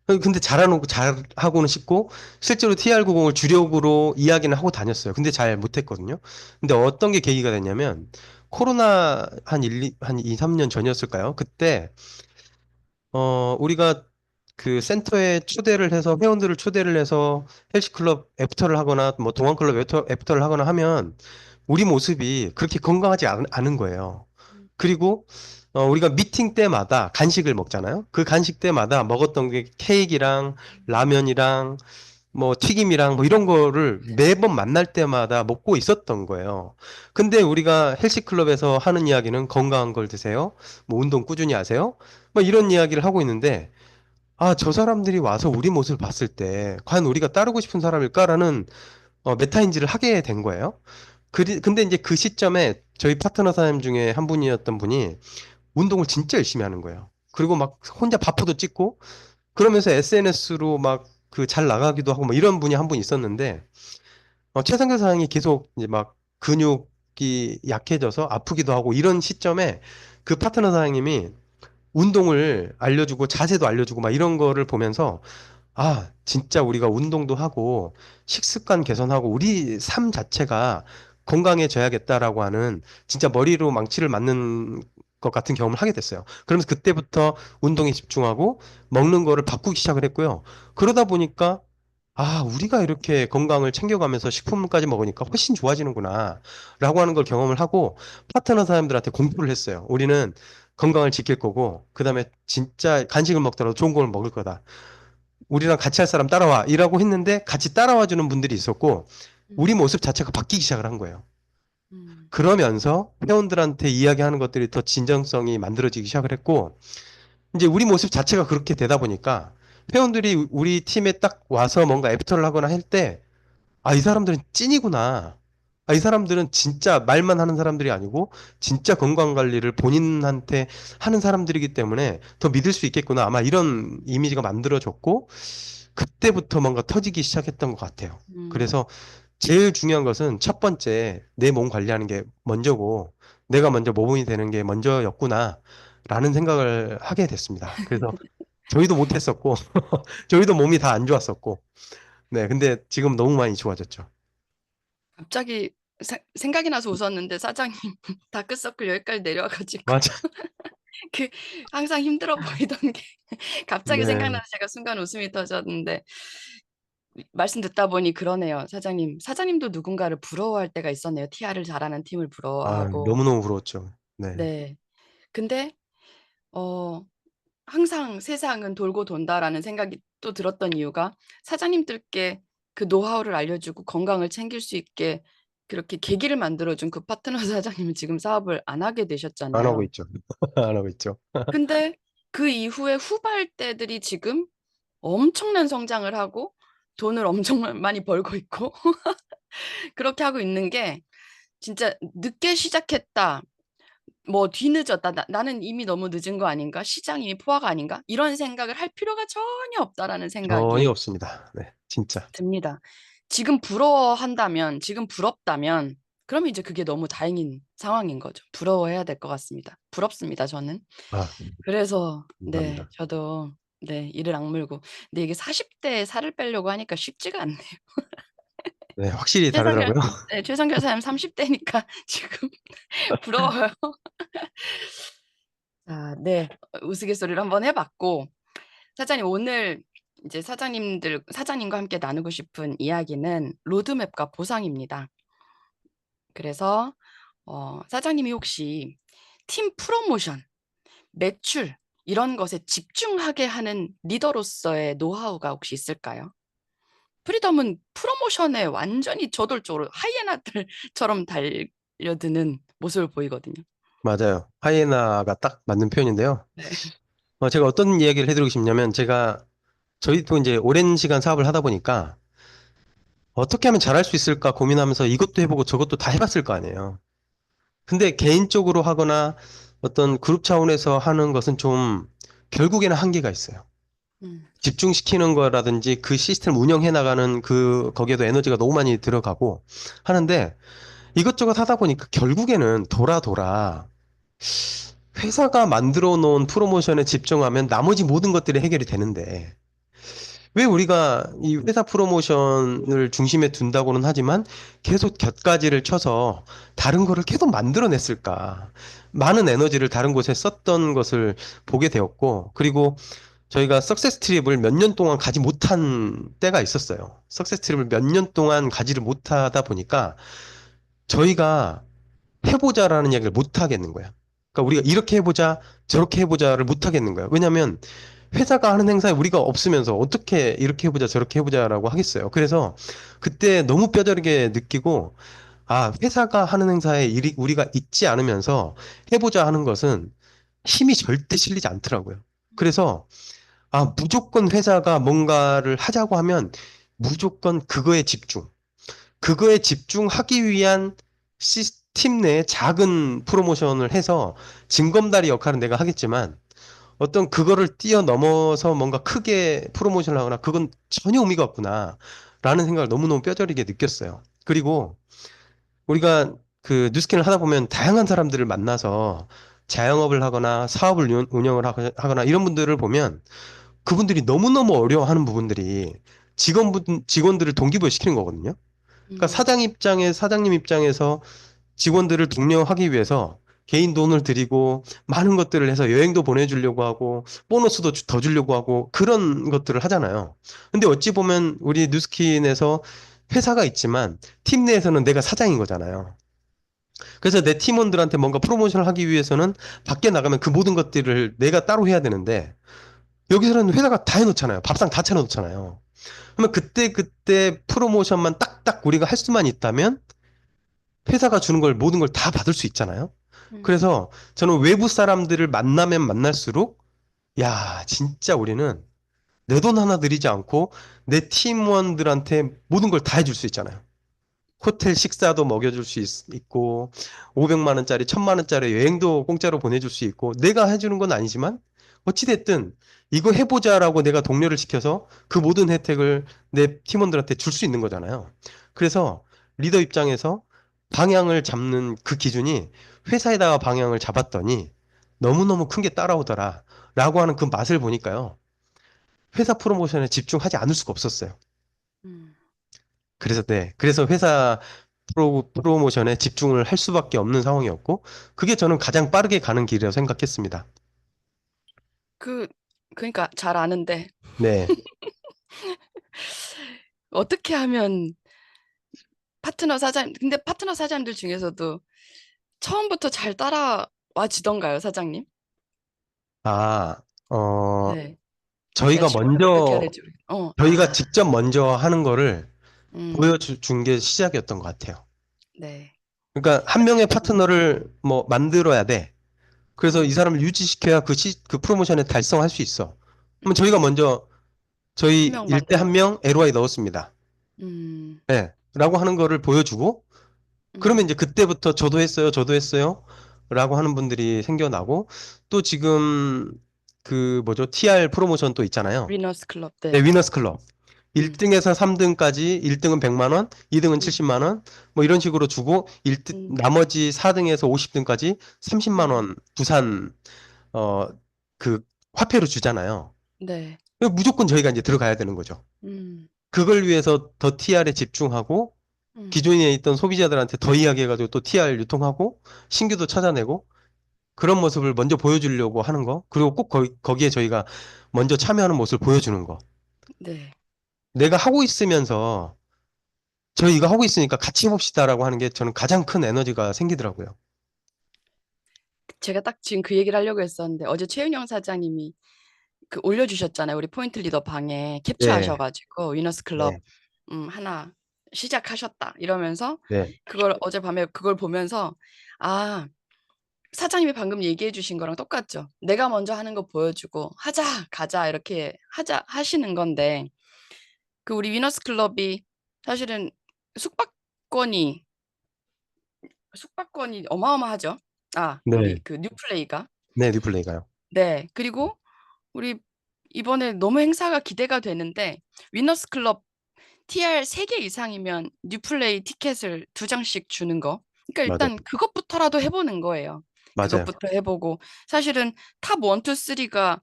근데 잘하고는 싶고, 실제로 TR90을 주력으로 이야기는 하고 다녔어요. 근데 잘 못했거든요. 근데 어떤 게 계기가 됐냐면, 코로나 한 2, 3년 전이었을까요? 그때, 우리가 그 센터에 초대를 해서, 회원들을 초대를 해서 헬스클럽 애프터를 하거나, 뭐 동안클럽 애프터를 하거나 하면, 우리 모습이 그렇게 건강하지 않은 거예요. 그리고 우리가 미팅 때마다 간식을 먹잖아요. 그 간식 때마다 먹었던 게 케이크랑 라면이랑 뭐 튀김이랑 뭐 이런 거를 매번 만날 때마다 먹고 있었던 거예요. 근데 우리가 헬스클럽에서 하는 이야기는 건강한 걸 드세요. 뭐 운동 꾸준히 하세요. 뭐 이런 이야기를 하고 있는데 저 사람들이 와서 우리 모습을 봤을 때 과연 우리가 따르고 싶은 사람일까라는 메타인지를 하게 된 거예요. 근데 이제 그 시점에 저희 파트너 사장님 중에 한 분이었던 분이 운동을 진짜 열심히 하는 거예요. 그리고 막 혼자 바포도 찍고 그러면서 SNS로 막 그 잘 나가기도 하고 뭐 이런 분이 한 분 있었는데 최상규 사장이 계속 이제 막 근육이 약해져서 아프기도 하고 이런 시점에 그 파트너 사장님이 운동을 알려주고 자세도 알려주고 막 이런 거를 보면서 진짜 우리가 운동도 하고 식습관 개선하고 우리 삶 자체가 건강해져야겠다라고 하는 진짜 머리로 망치를 맞는 것 같은 경험을 하게 됐어요. 그러면서 그때부터 운동에 집중하고 먹는 거를 바꾸기 시작을 했고요. 그러다 보니까 우리가 이렇게 건강을 챙겨가면서 식품까지 먹으니까 훨씬 좋아지는구나 라고 하는 걸 경험을 하고 파트너 사람들한테 공표를 했어요. 우리는 건강을 지킬 거고 그다음에 진짜 간식을 먹더라도 좋은 걸 먹을 거다. 우리랑 같이 할 사람 따라와 이라고 했는데 같이 따라와 주는 분들이 있었고 우리 음, 모습 자체가 바뀌기 시작을 한 거예요. 음, 그러면서 회원들한테 이야기하는 것들이 더 진정성이 만들어지기 시작을 했고 이제 우리 모습 자체가 그렇게 되다 보니까 회원들이 우리 팀에 딱 와서 뭔가 애프터를 하거나 할 때 이 사람들은 찐이구나. 이 사람들은 진짜 말만 하는 사람들이 아니고 진짜 건강 관리를 본인한테 하는 사람들이기 때문에 더 믿을 수 있겠구나. 아마 이런 이미지가 만들어졌고 그때부터 뭔가 터지기 시작했던 것 같아요. 음. 그래서 제일 중요한 것은 첫 번째 내 몸 관리하는 게 먼저고 내가 먼저 모범이 되는 게 먼저였구나 라는 생각을 하게 됐습니다. 그래서 저희도 못했었고 저희도 몸이 다 안 좋았었고 네 근데 지금 너무 많이 좋아졌죠. 갑자기 생각이 나서 웃었는데 사장님 다크서클 여기까지 내려와 가지고 맞아. 그 항상 힘들어 보이던 게 갑자기 네. 생각나서 제가 순간 웃음이 터졌는데 말씀 듣다 보니 그러네요. 사장님. 사장님도 누군가를 부러워할 때가 있었네요. TR을 잘하는 팀을 아, 부러워하고. 너무너무 부러웠죠. 네. 네. 근데 어 항상 '세상은 돌고 돈다.'라는 생각이 또 들었던 이유가 사장님들께 그 노하우를 알려주고 건강을 챙길 수 있게 그렇게 계기를 만들어 준 그 파트너 사장님은 지금 사업을 안 하게 안 하고 되셨잖아요. 있죠. 안 하고 있죠. 근데 그 이후에 후발대들이 지금 엄청난 성장을 하고 돈을 엄청 많이 벌고 있고 그렇게 하고 있는 게 진짜 '늦게 시작했다. 뭐 뒤늦었다. 나는 이미 너무 늦은 거 아닌가? 시장이 이미 포화가 아닌가?' 이런 생각을 할 필요가 전혀 없다라는 전혀 생각이 없습니다. 네. 진짜. 듭니다. 지금 부러워한다면 지금 부럽다면 그러면 이제 그게 너무 다행인 상황인 거죠. 부러워해야 될 것 같습니다. 부럽습니다 저는. 아, 그래서 네 감사합니다. 저도 네 이를 악물고 근데 이게 40 대에 살을 빼려고 하니까 쉽지가 않네요. 네, 확실히 최성열 다르더라고요. 네 최성열 사장님 30 대니까 지금 부러워요. 아 네. 우스갯소리를 한번 해 봤고 사장님 오늘 이제 사장님과 함께 나누고 싶은 이야기는 로드맵과 보상입니다. 그래서 사장님이 혹시 팀 프로모션, 매출 이런 것에 집중하게 하는 리더로서의 노하우가 혹시 있을까요? 프리덤은 프로모션에 완전히 저돌적으로 하이에나들처럼 달려드는 모습을 보이거든요. 맞아요. 하이에나가 딱 맞는 표현인데요. 네. 제가 어떤 이야기를 해드리고 싶냐면, 저희도 이제 오랜 시간 사업을 하다 보니까, 어떻게 하면 잘할 수 있을까 고민하면서 이것도 해보고 저것도 다 해봤을 거 아니에요. 근데 개인적으로 하거나 어떤 그룹 차원에서 하는 것은 좀, 결국에는 한계가 있어요. 음. 집중시키는 거라든지 그 시스템 운영해 나가는 거기에도 에너지가 너무 많이 들어가고 하는데, 이것저것 하다 보니까 결국에는 돌아 회사가 만들어 놓은 프로모션에 집중하면 나머지 모든 것들이 해결이 되는데 왜 우리가 이 회사 프로모션을 중심에 둔다고는 하지만 계속 곁가지를 쳐서 다른 거를 계속 만들어냈을까? 많은 에너지를 다른 곳에 썼던 것을 보게 되었고, 그리고 저희가 석세스 트립을 몇 년 동안 가지 못한 때가 있었어요. 석세스 트립을 몇 년 동안 가지를 못하다 보니까 저희가 해보자라는 이야기를 못 하겠는 거야. 그러니까 우리가 이렇게 해보자, 저렇게 해보자를 못 하겠는 거야. 왜냐면 회사가 하는 행사에 우리가 없으면서 어떻게 이렇게 해보자, 저렇게 해보자라고 하겠어요. 그래서 그때 너무 뼈저리게 느끼고, 아, 회사가 하는 행사에 우리가 있지 않으면서 해보자 하는 것은 힘이 절대 실리지 않더라고요. 그래서, 아, 무조건 회사가 뭔가를 하자고 하면 무조건 그거에 집중. 그거에 집중하기 위한 팀 내에 작은 프로모션을 해서 징검다리 역할은 내가 하겠지만 어떤 그거를 뛰어넘어서 뭔가 크게 프로모션을 하거나 그건 전혀 의미가 없구나 라는 생각을 너무너무 뼈저리게 느꼈어요. 그리고 우리가 그 뉴스킨을 하다 보면 다양한 사람들을 만나서 자영업을 하거나 사업을 운영을 하거나 이런 분들을 보면 그분들이 너무너무 어려워하는 부분들이 직원들을 동기부여시키는 거거든요. 그러니까 음. 사장님 입장에서 직원들을 독려하기 위해서 개인 돈을 들이고 많은 것들을 해서 여행도 보내주려고 하고 보너스도 더 주려고 하고 그런 것들을 하잖아요. 근데 어찌 보면 우리 뉴스킨에서 회사가 있지만 팀 내에서는 내가 사장인 거잖아요. 그래서 내 팀원들한테 뭔가 프로모션을 하기 위해서는 밖에 나가면 그 모든 것들을 내가 따로 해야 되는데 여기서는 회사가 다 해놓잖아요. 밥상 다 차려놓잖아요. 그러면 그때 프로모션만 딱딱 우리가 할 수만 있다면 회사가 주는 걸 모든 걸 다 받을 수 있잖아요. 음. 그래서 저는 외부 사람들을 만나면 만날수록 야, 진짜 우리는 내 돈 하나 들이지 않고 내 팀원들한테 모든 걸 다 해줄 수 있잖아요. 호텔 식사도 먹여줄 수 있고 500만 원짜리, 1000만 원짜리 여행도 공짜로 보내줄 수 있고 내가 해주는 건 아니지만 어찌됐든 이거 해보자라고 내가 독려를 시켜서 그 모든 혜택을 내 팀원들한테 줄 수 있는 거잖아요. 그래서 리더 입장에서 방향을 잡는 그 기준이 회사에다가 방향을 잡았더니 너무너무 큰 게 따라오더라 라고 하는 그 맛을 보니까요. 회사 프로모션에 집중하지 않을 수가 없었어요. 음. 그래서 네. 그래서 회사 프로모션에 집중을 할 수밖에 없는 상황이었고, 그게 저는 가장 빠르게 가는 길이라고 생각했습니다. 그러니까 잘 아는데 네. 어떻게 하면 근데 파트너 사장님들 중에서도 처음부터 잘 따라와 지던가요, 사장님? 아, 어, 네. 내가 저희가 질문을 어떻게 해야 먼저, 될지 저희가 직접 먼저 하는 거를 음, 보여준 게 시작이었던 것 같아요. 네. 그러니까 한 명의 파트너를 뭐 만들어야 돼. 그래서 이 음, 사람을 유지시켜야 그 프로모션에 달성할 수 있어. 그러면 저희가 음, 먼저 한 저희 명 일대 한 만들어. 명 LOI 넣었습니다. 음, 네. 라고 하는 거를 보여주고, 그러면 음, 이제 그때부터 저도 했어요. 라고 하는 분들이 생겨나고, 또 지금 그 뭐죠? TR 프로모션 또 있잖아요. 위너스 클럽, 네, 네. 위너스 클럽. 음, 1등에서 3등까지 1등은 100만 원, 2등은 음, 70만 원, 뭐 이런 식으로 주고 음, 나머지 4등에서 50등까지 30만 음, 원 부산 어 그 화폐로 주잖아요. 네. 그럼 무조건 저희가 이제 들어가야 되는 거죠. 음, 그걸 위해서 더 TR에 집중하고 음, 기존에 있던 소비자들한테 더 이야기해가지고 또 TR 유통하고 신규도 찾아내고 그런 모습을 먼저 보여주려고 하는 거. 그리고 꼭 거기에 저희가 먼저 참여하는 모습을 보여주는 거. 네. 내가 하고 있으면서 저희 이거 하고 있으니까 같이 해봅시다라고 하는 게 저는 가장 큰 에너지가 생기더라고요. 제가 딱 지금 그 얘기를 하려고 했었는데 어제 최윤영 사장님이 그 올려주셨잖아요. 우리 포인트 리더 방에 네, 캡처하셔가지고 위너스 클럽 네, 하나 시작하셨다 이러면서 네, 그걸 어젯밤에 그걸 보면서 아 사장님이 방금 얘기해 주신 거랑 똑같죠. 내가 먼저 하는 거 보여주고 하자 가자 이렇게 하자 하시는 건데 그 우리 위너스 클럽이 사실은 숙박권이 숙박권이 어마어마하죠. 우리 네, 그 뉴플레이가 네, 리플레이가요. 네 그리고 우리 이번에 너무 행사가 기대가 되는데 위너스 클럽 TR 3개 이상이면 뉴플레이 티켓을 2장씩 주는 거. 그러니까 맞아요. 일단 그것부터라도 해보는 거예요. 맞아요. 그것부터 해보고 사실은 탑 1, 2, 3가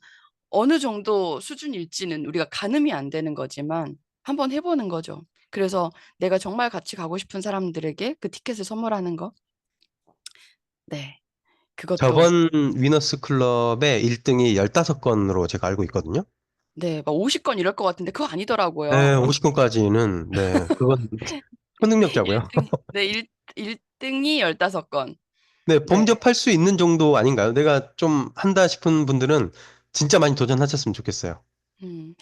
어느 정도 수준일지는 우리가 가늠이 안 되는 거지만 한번 해보는 거죠. 그래서 내가 정말 같이 가고 싶은 사람들에게 그 티켓을 선물하는 거. 네, 그것도 저번 위너스 클럽의 1등이 15건으로 제가 알고 있거든요. 네, 막 50건 이럴 것 같은데 그거 네, 아니더라고요. 50건까지는, 네, 그건 초능력자고요. 1등, 네, 1등이 15건. 네, 네. 범접할 수 있는 정도 아닌가요? 내가 좀 한다 싶은 분들은 진짜 많이 도전하셨으면 좋겠어요.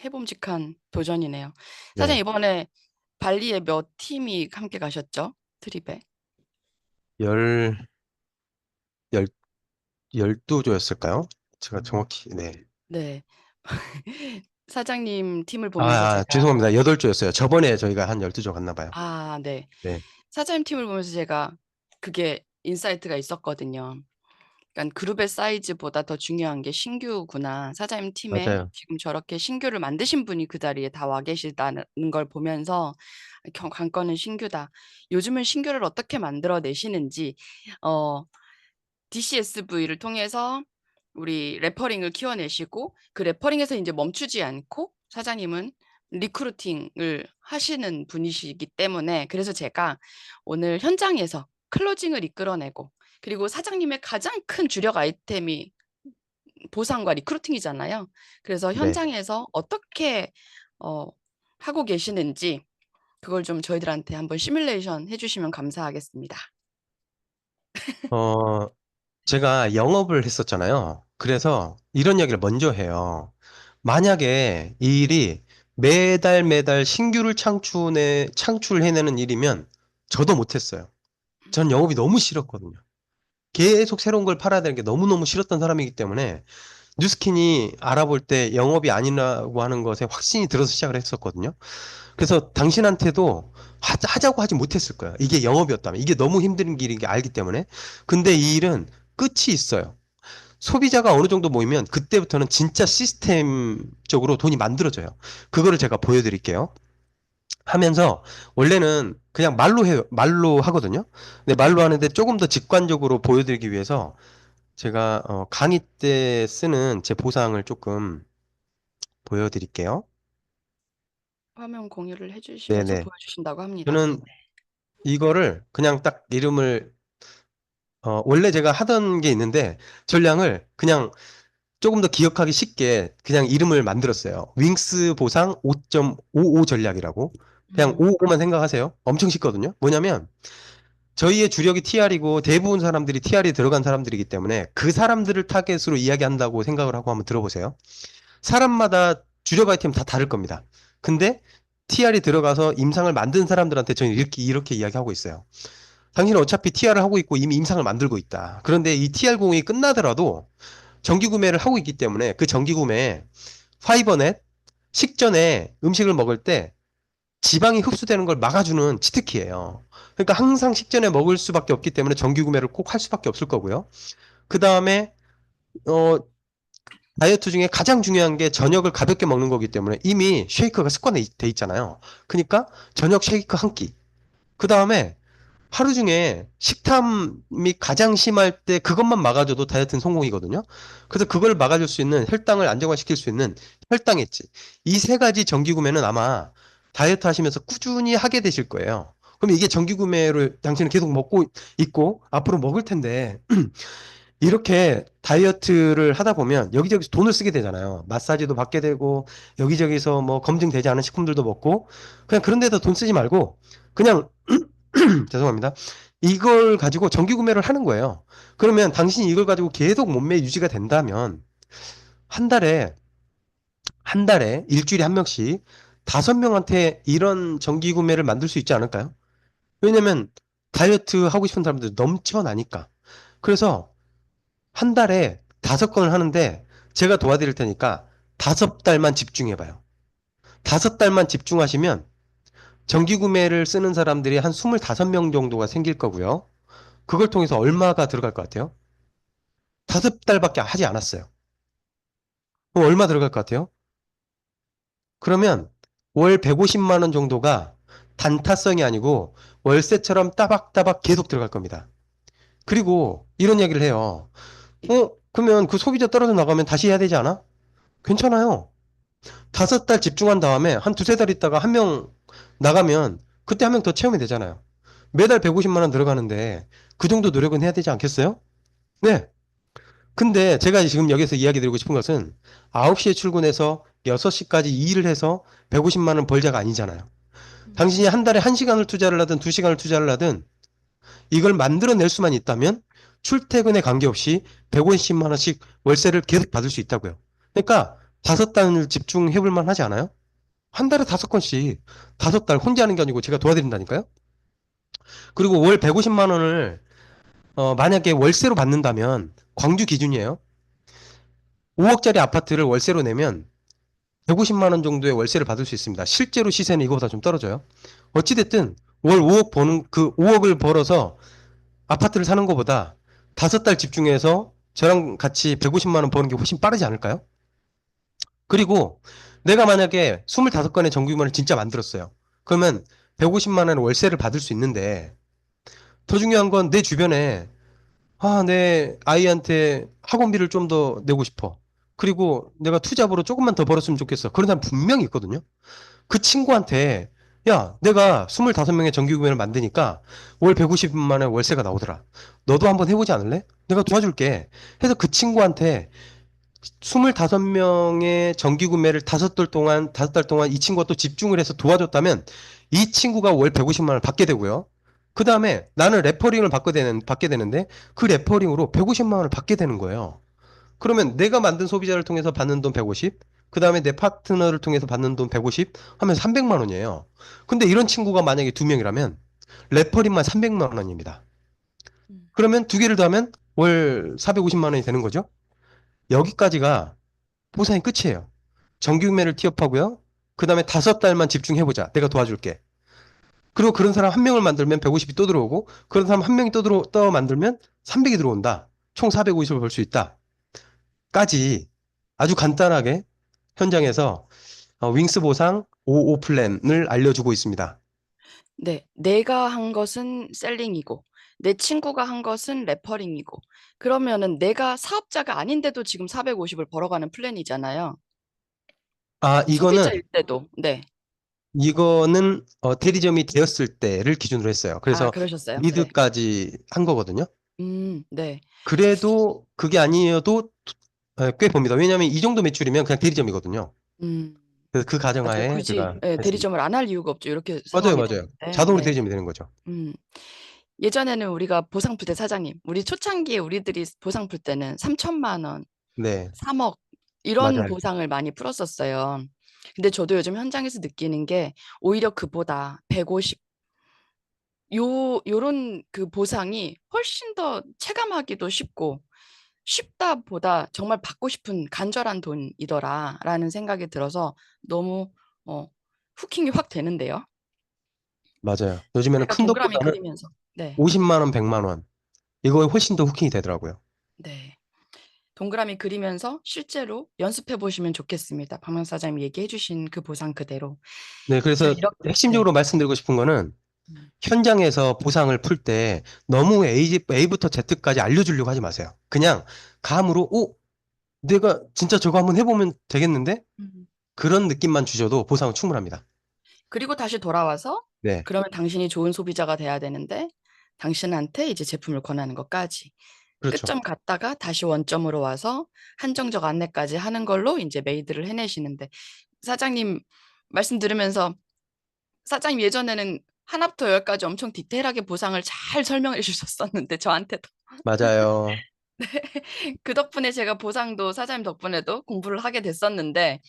해봄직한 도전이네요. 사장님 네, 이번에 발리에 몇 팀이 함께 가셨죠? 트립에. 열, 열, 12조였을까요? 제가 정확히, 네. 네. 사장님 팀을 보면서 제가 죄송합니다. 8조였어요. 저번에 저희가 한 12조 갔나 봐요. 네. 네, 사장님 팀을 보면서 제가 그게 인사이트가 있었거든요. 그러니까 그룹의 사이즈보다 더 중요한 게 신규구나. 사장님 팀에 맞아요. 지금 저렇게 신규를 만드신 분이 그 자리에 다 와 계시다는 걸 보면서 관건은 신규다. 요즘은 신규를 어떻게 만들어 내시는지 어 DCSV를 통해서 우리 레퍼링을 키워내시고 그 레퍼링에서 이제 멈추지 않고 사장님은 리크루팅을 하시는 분이시기 때문에 그래서 제가 오늘 현장에서 클로징을 이끌어내고 그리고 사장님의 가장 큰 주력 아이템이 보상과 리크루팅이잖아요. 그래서 네. 현장에서 어떻게 어, 하고 계시는지 그걸 좀 저희들한테 한번 시뮬레이션 해주시면 감사하겠습니다. 어, 제가 영업을 했었잖아요. 그래서 이런 이야기를 먼저 해요. 만약에 이 일이 매달 매달 신규를 창출해내는 일이면 저도 못했어요. 전 영업이 너무 싫었거든요. 계속 새로운 걸 팔아야 되는 게 너무너무 싫었던 사람이기 때문에 뉴스킨이 알아볼 때 영업이 아니라고 하는 것에 확신이 들어서 시작을 했었거든요. 그래서 당신한테도 하자고 하지 못했을 거예요. 이게 영업이었다면. 이게 너무 힘든 길인 게 알기 때문에. 근데 이 일은 끝이 있어요. 소비자가 어느 정도 모이면 그때부터는 진짜 시스템적으로 돈이 만들어져요. 그거를 제가 보여드릴게요. 하면서 원래는 그냥 말로 해요. 말로 하거든요. 근데 말로 하는데 조금 더 직관적으로 보여드리기 위해서 제가 강의 때 쓰는 제 보상을 조금 보여드릴게요. 화면 공유를 해주시면서 네네. 보여주신다고 합니다. 저는 이거를 그냥 딱 이름을 원래 제가 하던 게 있는데 전량을 그냥 조금 더 기억하기 쉽게 그냥 이름을 만들었어요. 윙스 보상 5.55 전략이라고. 그냥 55만 생각하세요. 엄청 쉽거든요. 뭐냐면 저희의 주력이 TR이고 대부분 사람들이 TR에 들어간 사람들이기 때문에 그 사람들을 타겟으로 이야기한다고 생각을 하고 한번 들어보세요. 사람마다 주력 아이템 다 다를 겁니다. 근데 TR이 들어가서 임상을 만든 사람들한테 저는 이렇게 이야기하고 있어요. 당신은 어차피 TR을 하고 있고 이미 임상을 만들고 있다. 그런데 이 TR 공이 끝나더라도 정기 구매를 하고 있기 때문에 그 정기 구매에 파이버넷 식전에 음식을 먹을 때 지방이 흡수되는 걸 막아주는 치트키예요. 그러니까 항상 식전에 먹을 수밖에 없기 때문에 정기 구매를 꼭 할 수밖에 없을 거고요. 그 다음에 어, 다이어트 중에 가장 중요한 게 저녁을 가볍게 먹는 거기 때문에 이미 쉐이크가 습관돼 있잖아요. 그러니까 저녁 쉐이크 한 끼. 그 다음에 하루 중에 식탐이 가장 심할 때 그것만 막아줘도 다이어트는 성공이거든요. 그래서 그걸 막아줄 수 있는 혈당을 안정화시킬 수 있는 혈당 엣지. 이 세 가지 정기 구매는 아마 다이어트 하시면서 꾸준히 하게 되실 거예요. 그럼 이게 정기 구매를 당신은 계속 먹고 있고 앞으로 먹을 텐데 이렇게 다이어트를 하다 보면 여기저기서 돈을 쓰게 되잖아요. 마사지도 받게 되고 여기저기서 뭐 검증되지 않은 식품들도 먹고 그냥 그런 데다 돈 쓰지 말고 그냥 죄송합니다. 이걸 가지고 정기 구매를 하는 거예요. 그러면 당신이 이걸 가지고 계속 몸매 유지가 된다면 한 달에 일주일에 한 명씩 5명한테 이런 정기 구매를 만들 수 있지 않을까요? 왜냐면 다이어트 하고 싶은 사람들 넘쳐나니까. 그래서 한 달에 5건을 하는데 제가 도와드릴 테니까 5달만 집중해봐요. 5달만 집중하시면 정기 구매를 쓰는 사람들이 한 25명 정도가 생길 거고요. 그걸 통해서 얼마가 들어갈 것 같아요? 5달밖에 하지 않았어요. 그럼 얼마 들어갈 것 같아요? 그러면 월 150만 원 정도가 단타성이 아니고 월세처럼 따박따박 계속 들어갈 겁니다. 그리고 이런 얘기를 해요. 그러면 그 소비자 떨어져 나가면 다시 해야 되지 않아? 괜찮아요. 5달 집중한 다음에 한 두세 달 있다가 한 명 나가면 그때 한 명 더 채우면 되잖아요. 매달 150만 원 들어가는데 그 정도 노력은 해야 되지 않겠어요? 네. 근데 제가 지금 여기서 이야기 드리고 싶은 것은 9시에 출근해서 6시까지 일을 해서 150만 원 벌자가 아니잖아요. 당신이 한 달에 1시간을 투자를 하든 2시간을 투자를 하든 이걸 만들어낼 수만 있다면 출퇴근에 관계없이 150만 원씩 월세를 계속 받을 수 있다고요. 그러니까 5달을 집중해 볼 만하지 않아요? 한 달에 5건씩 5달 혼자 하는 게 아니고 제가 도와드린다니까요. 그리고 월 150만 원을 만약에 월세로 받는다면 광주 기준이에요. 5억짜리 아파트를 월세로 내면 150만 원 정도의 월세를 받을 수 있습니다. 실제로 시세는 이거보다 좀 떨어져요. 어찌됐든 월 5억 버는 그 5억을 벌어서 아파트를 사는 것보다 5달 집중해서 저랑 같이 150만 원 버는 게 훨씬 빠르지 않을까요? 그리고 내가 만약에 25건의 정규면을 진짜 만들었어요. 그러면 150만 원 월세를 받을 수 있는데 더 중요한 건 내 주변에 내 아이한테 학원비를 좀 더 내고 싶어. 그리고 내가 투잡으로 조금만 더 벌었으면 좋겠어. 그런 사람 분명히 있거든요. 그 친구한테 야, 내가 25명의 정규구매를 만드니까 월 150만 원 월세가 나오더라. 너도 한번 해보지 않을래? 내가 도와줄게. 해서 그 친구한테 25명의 정기 구매를 5달 동안 이 친구가 또 집중을 해서 도와줬다면 이 친구가 월 150만 원을 받게 되고요. 그 다음에 나는 레퍼링을 받게 되는데 그 레퍼링으로 150만 원을 받게 되는 거예요. 그러면 내가 만든 소비자를 통해서 받는 돈 150, 그 다음에 내 파트너를 통해서 받는 돈 150 하면 300만 원이에요. 근데 이런 친구가 만약에 2명이라면 레퍼링만 300만 원입니다. 그러면 두 개를 더하면 월 450만 원이 되는 거죠. 여기까지가 보상이 끝이에요. 정기 구매를 티업하고요. 그 다음에 5달만 집중해보자. 내가 도와줄게. 그리고 그런 사람 한 명을 만들면 150이 또 들어오고 그런 사람 한 명이 또 만들면 300이 들어온다. 총 450을 벌 수 있다. 까지 아주 간단하게 현장에서 윙스 보상 55 플랜을 알려주고 있습니다. 네. 내가 한 것은 셀링이고 내 친구가 한 것은 레퍼링이고 그러면은 내가 사업자가 아닌데도 지금 450을 벌어가는 플랜이잖아요. 이거는 소비자일 때도. 네. 이거는 대리점이 되었을 때를 기준으로 했어요. 아, 그래서 그러셨어요. 네. 리드까지 한 거거든요. 네. 그래도 그게 아니어도 꽤 봅니다. 왜냐하면 이 정도 매출이면 그냥 대리점이거든요. 음, 그래서 그 맞아요. 가정하에 굳이 제가 예, 했습니다. 대리점을 안 할 이유가 없죠. 이렇게 맞아요, 상황이 맞아요. 됐는데. 자동으로 네. 대리점이 되는 거죠. 음. 예전에는 우리가 보상 풀 때 사장님, 우리 초창기에 우리들이 보상 풀 때는 3천만 원, 네, 3억 이런 맞아요. 보상을 많이 풀었었어요. 근데 저도 요즘 현장에서 느끼는 게 오히려 그보다 150 요런 그 보상이 훨씬 더 체감하기도 쉽고 쉽다 보다 정말 받고 싶은 간절한 돈이더라라는 생각이 들어서 너무 후킹이 확 되는데요. 맞아요. 요즘에는 제가 큰 동그라미 돈보다는 그리면서 네. 50만 원, 100만 원. 이거에 훨씬 더 후킹이 되더라고요. 네. 동그라미 그리면서 실제로 연습해 보시면 좋겠습니다. 박명 사장님이 얘기해 주신 그 보상 그대로. 네, 자, 그래서 이렇게 네. 핵심적으로 말씀드리고 싶은 거는 음. 현장에서 보상을 풀 때 너무 A부터 Z까지 알려주려고 하지 마세요. 그냥 감으로, 내가 진짜 저거 한번 해보면 되겠는데? 음. 그런 느낌만 주셔도 보상은 충분합니다. 그리고 다시 돌아와서 네, 그러면 당신이 좋은 소비자가 돼야 되는데 당신한테 이제 제품을 권하는 것까지 그렇죠. 끝점 갔다가 다시 원점으로 와서 한정적 안내까지 하는 걸로 이제 메이드를 해내시는데 사장님 말씀 들으면서 사장님 예전에는 하나부터 열까지 엄청 디테일하게 보상을 잘 설명해 주셨었는데 저한테도 맞아요. 그 덕분에 제가 보상도 사장님 덕분에도 공부를 하게 됐었는데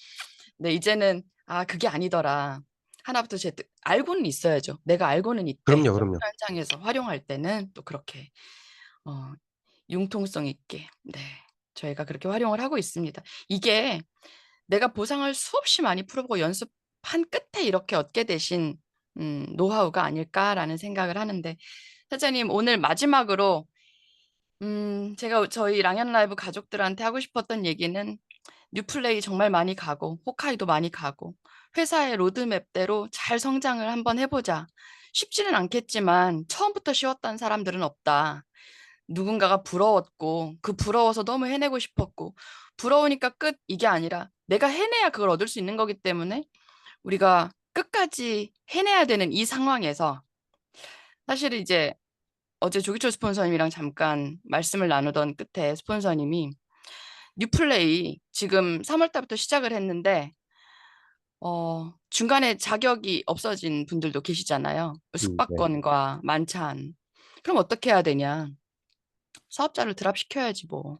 네, 이제는 아 그게 아니더라. 하나부터 제 알고는 있어야죠. 내가 알고는 있대. 그럼요, 그럼요. 현장에서 활용할 때는 또 그렇게 어, 융통성 있게 네, 저희가 그렇게 활용을 하고 있습니다. 이게 내가 보상을 수없이 많이 풀어보고 연습한 끝에 이렇게 얻게 되신 노하우가 아닐까라는 생각을 하는데 사장님 오늘 마지막으로 제가 저희 랑연 라이브 가족들한테 하고 싶었던 얘기는 뉴플레이 정말 많이 가고 홋카이도 많이 가고 회사의 로드맵대로 잘 성장을 한번 해보자. 쉽지는 않겠지만 처음부터 쉬웠던 사람들은 없다. 누군가가 부러웠고 그 부러워서 너무 해내고 싶었고 부러우니까 끝 이게 아니라 내가 해내야 그걸 얻을 수 있는 거기 때문에 우리가 끝까지 해내야 되는 이 상황에서 사실 이제 어제 조기철 스폰서님이랑 잠깐 말씀을 나누던 끝에 스폰서님이 뉴플레이 지금 3월 달부터 시작을 했는데 중간에 자격이 없어진 분들도 계시잖아요. 네. 숙박권과 만찬. 그럼 어떻게 해야 되냐? 사업자를 드랍시켜야지 뭐.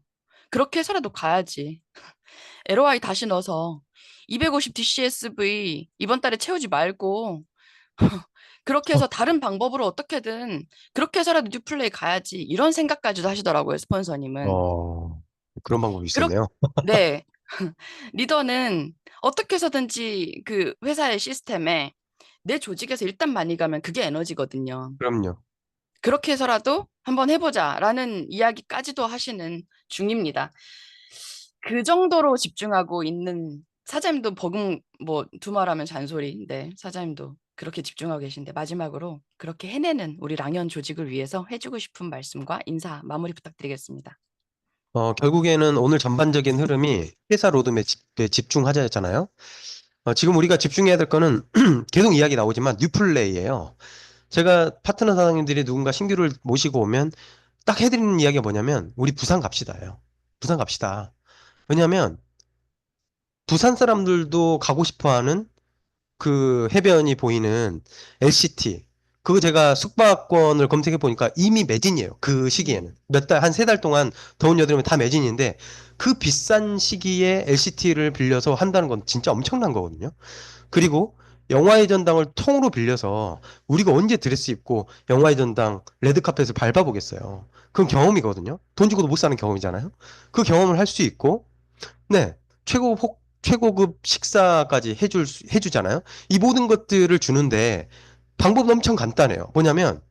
그렇게 해서라도 가야지. LOI 다시 넣어서 250 DCSV 이번 달에 채우지 말고 그렇게 해서 다른 방법으로 어떻게든 그렇게 해서라도 뉴플레이 가야지. 이런 생각까지도 하시더라고요, 스폰서님은. 어, 그런 방법이 그렇 있었네요. 네. 리더는 어떻게 해서든지 그 회사의 시스템에 내 조직에서 일단 많이 가면 그게 에너지거든요. 그럼요. 그렇게 해서라도 한번 해보자라는 이야기까지도 하시는 중입니다. 그 정도로 집중하고 있는 사장님도 버금 뭐 두말하면 잔소리인데 사장님도 그렇게 집중하고 계신데 마지막으로 그렇게 해내는 우리 랑연 조직을 위해서 해주고 싶은 말씀과 인사 마무리 부탁드리겠습니다. 결국에는 오늘 전반적인 흐름이 회사 로드맵에 집중하자였잖아요. 지금 우리가 집중해야 될 거는 계속 이야기 나오지만 뉴플레이예요. 제가 파트너 사장님들이 누군가 신규를 모시고 오면 딱 해드리는 이야기가 뭐냐면 우리 부산 갑시다예요. 부산 갑시다. 왜냐면 부산 사람들도 가고 싶어하는 그 해변이 보이는 LCT. 그거 제가 숙박권을 검색해 보니까 이미 매진이에요. 그 시기에는. 몇 달, 한 세 달 동안 더운 여름에 다 매진인데 그 비싼 시기에 LCT를 빌려서 한다는 건 진짜 엄청난 거거든요. 그리고 영화의 전당을 통으로 빌려서 우리가 언제 드레스 입고 영화의 전당 레드카펫을 밟아보겠어요. 그건 경험이거든요. 돈 주고도 못 사는 경험이잖아요. 그 경험을 할 수 있고 네. 최고급 식사까지 해주잖아요. 이 모든 것들을 주는데 방법은 엄청 간단해요. 뭐냐면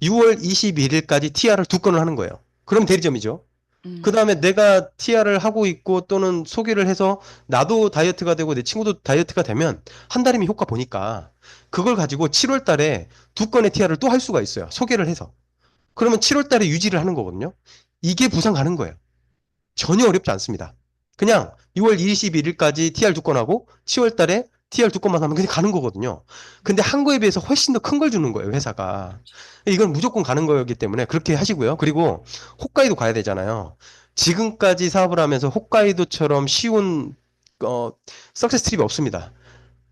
6월 21일까지 TR을 두 건을 하는 거예요. 그럼 대리점이죠. 그 음, 다음에 내가 TR을 하고 있고 또는 소개를 해서 나도 다이어트가 되고 내 친구도 다이어트가 되면 한 달이면 효과 보니까 그걸 가지고 7월 달에 두 건의 TR을 또 할 수가 있어요. 소개를 해서. 그러면 7월 달에 유지를 하는 거거든요. 이게 부상 가는 거예요. 전혀 어렵지 않습니다. 그냥 6월 21일까지 TR 두 건 하고 10월 달에 TR 두 건만 하면 그냥 가는 거거든요. 근데 한 거에 비해서 훨씬 더 큰 걸 주는 거예요, 회사가. 이건 무조건 가는 거였기 때문에 그렇게 하시고요. 그리고 홋카이도 가야 되잖아요. 지금까지 사업을 하면서 홋카이도처럼 쉬운 석세스 트립이 없습니다.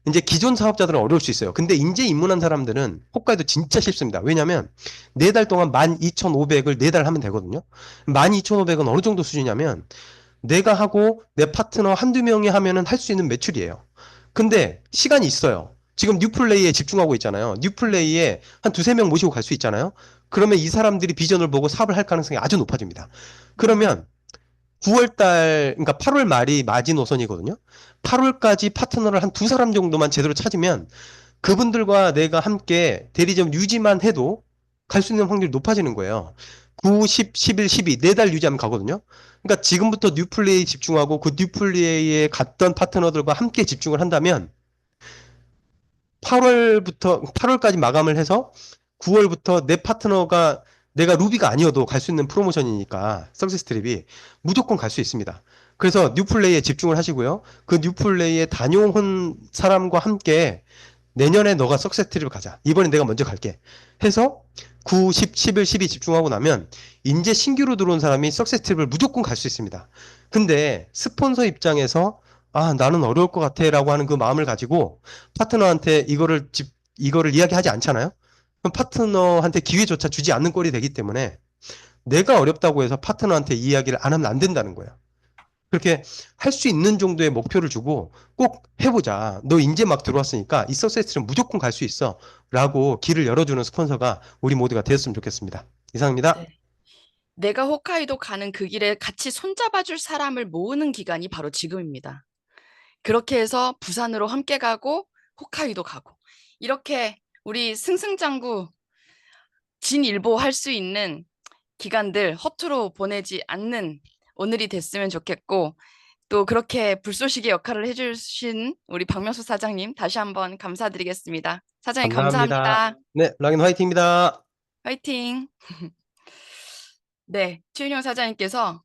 이제 기존 사업자들은 어려울 수 있어요. 근데 이제 입문한 사람들은 홋카이도 진짜 쉽습니다. 왜냐면 4달 동안 12,500을 4달 하면 되거든요. 12,500은 어느 정도 수준이냐면 내가 하고 내 파트너 한두 명이 하면은 할 수 있는 매출이에요. 근데 시간이 있어요. 지금 뉴플레이에 집중하고 있잖아요. 뉴플레이에 한 두세 명 모시고 갈 수 있잖아요. 그러면 이 사람들이 비전을 보고 사업을 할 가능성이 아주 높아집니다. 그러면 9월달, 그러니까 8월 말이 마지노선이거든요. 8월까지 파트너를 한 두 사람 정도만 제대로 찾으면 그분들과 내가 함께 대리점 유지만 해도 갈 수 있는 확률이 높아지는 거예요. 9, 10, 11, 12, 4달 유지하면 가거든요. 그러니까 지금부터 뉴플레이에 집중하고 그 뉴플레이에 갔던 파트너들과 함께 집중을 한다면 8월까지 마감을 해서 9월부터 내 파트너가 내가 루비가 아니어도 갈 수 있는 프로모션이니까 석세스 트립이 무조건 갈 수 있습니다. 그래서 뉴플레이에 집중을 하시고요. 그 뉴플레이에 다녀온 사람과 함께 내년에 너가 석세스 트립을 가자. 이번엔 내가 먼저 갈게. 해서 9, 10, 11, 12 집중하고 나면 이제 신규로 들어온 사람이 석세스 트립을 무조건 갈 수 있습니다. 근데 스폰서 입장에서 아, 나는 어려울 것 같아 라고 하는 그 마음을 가지고 파트너한테 이거를 이야기하지 않잖아요? 그럼 파트너한테 기회조차 주지 않는 꼴이 되기 때문에 내가 어렵다고 해서 파트너한테 이야기를 안 하면 안 된다는 거예요. 그렇게 할 수 있는 정도의 목표를 주고 꼭 해보자. 너 이제 막 들어왔으니까 이 석세스는 무조건 갈 수 있어. 라고 길을 열어주는 스폰서가 우리 모두가 되었으면 좋겠습니다. 이상입니다. 네. 내가 홋카이도 가는 그 길에 같이 손잡아줄 사람을 모으는 기간이 바로 지금입니다. 그렇게 해서 부산으로 함께 가고 홋카이도 가고 이렇게 우리 승승장구 진일보할 수 있는 기간들 허투루 보내지 않는 오늘이 됐으면 좋겠고 또 그렇게 불쏘시개 역할을 해주신 우리 박명수 사장님 다시 한번 감사드리겠습니다. 사장님 감사합니다. 네, 랑인 화이팅입니다. 화이팅. 네, 최윤영 사장님께서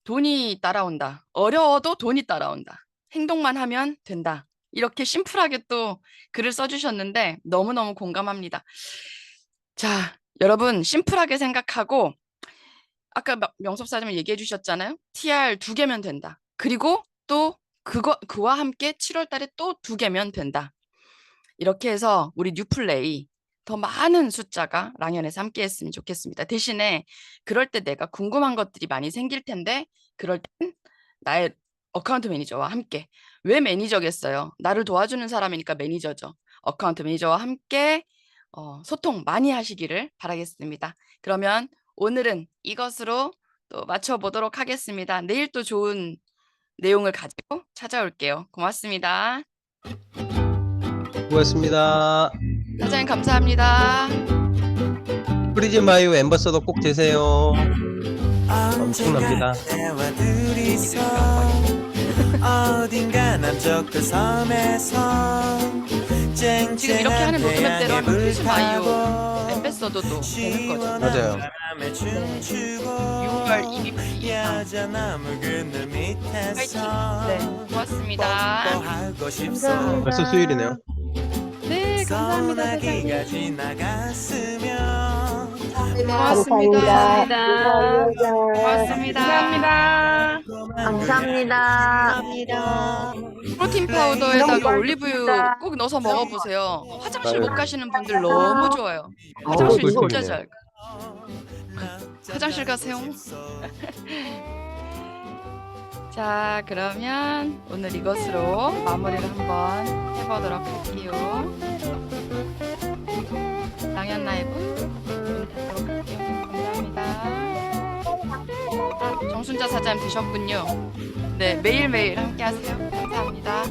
돈이 따라온다. 어려워도 돈이 따라온다. 행동만 하면 된다. 이렇게 심플하게 또 글을 써주셨는데 너무너무 공감합니다. 자, 여러분 심플하게 생각하고 아까 명섭 사장님 얘기해 주셨잖아요. TR 2개면 된다. 그리고 또 그와 함께 7월 달에 또 2개면 된다. 이렇게 해서 우리 뉴플레이 더 많은 숫자가 랑연에서 함께 했으면 좋겠습니다. 대신에 그럴 때 내가 궁금한 것들이 많이 생길 텐데 그럴 땐 나의 어카운트 매니저와 함께 왜 매니저겠어요? 나를 도와주는 사람이니까 매니저죠. 어카운트 매니저와 함께 소통 많이 하시기를 바라겠습니다. 그러면 오늘은 이것으로 또 마쳐보도록 하겠습니다. 내일 또 좋은 내용을 가지고 찾아올게요. 고맙습니다. 수고하셨습니다. 사장님 감사합니다. 프리즘 마이오 앰버서더 꼭 되세요. 엄청납니다. 때와 둘이서 어딘가 남쪽 섬에서 지금 이렇게 하는 로드맵대로 하면 프리즘 마이오 불타고 앰베서더도 되는 거죠. 맞아요. 네. 6월 2일 여전한 물 밑에서 네, 고맙습니다. 뽀뽀하고 싶소. 벌써 수요일이네요. 네, 감사합니다. 사장님. 소나기가 지나갔으면 고맙습니다. 고맙습니다. 감사합니다. 프로틴 파우더에다가 올리브유 꼭 넣어서 먹어보세요. 화장실 못 가시는 분들 너무 좋아요. 화장실 진짜 꿀팁이네요. 잘 가. 화장실 가세요. 자, 그러면 오늘 이것으로 마무리를 한번 해보도록 할게요. 랑연 라이브 문 닫도록 할게요. 감사합니다. 아, 정순자 사장님 되셨군요. 네, 매일매일 함께 하세요. 감사합니다.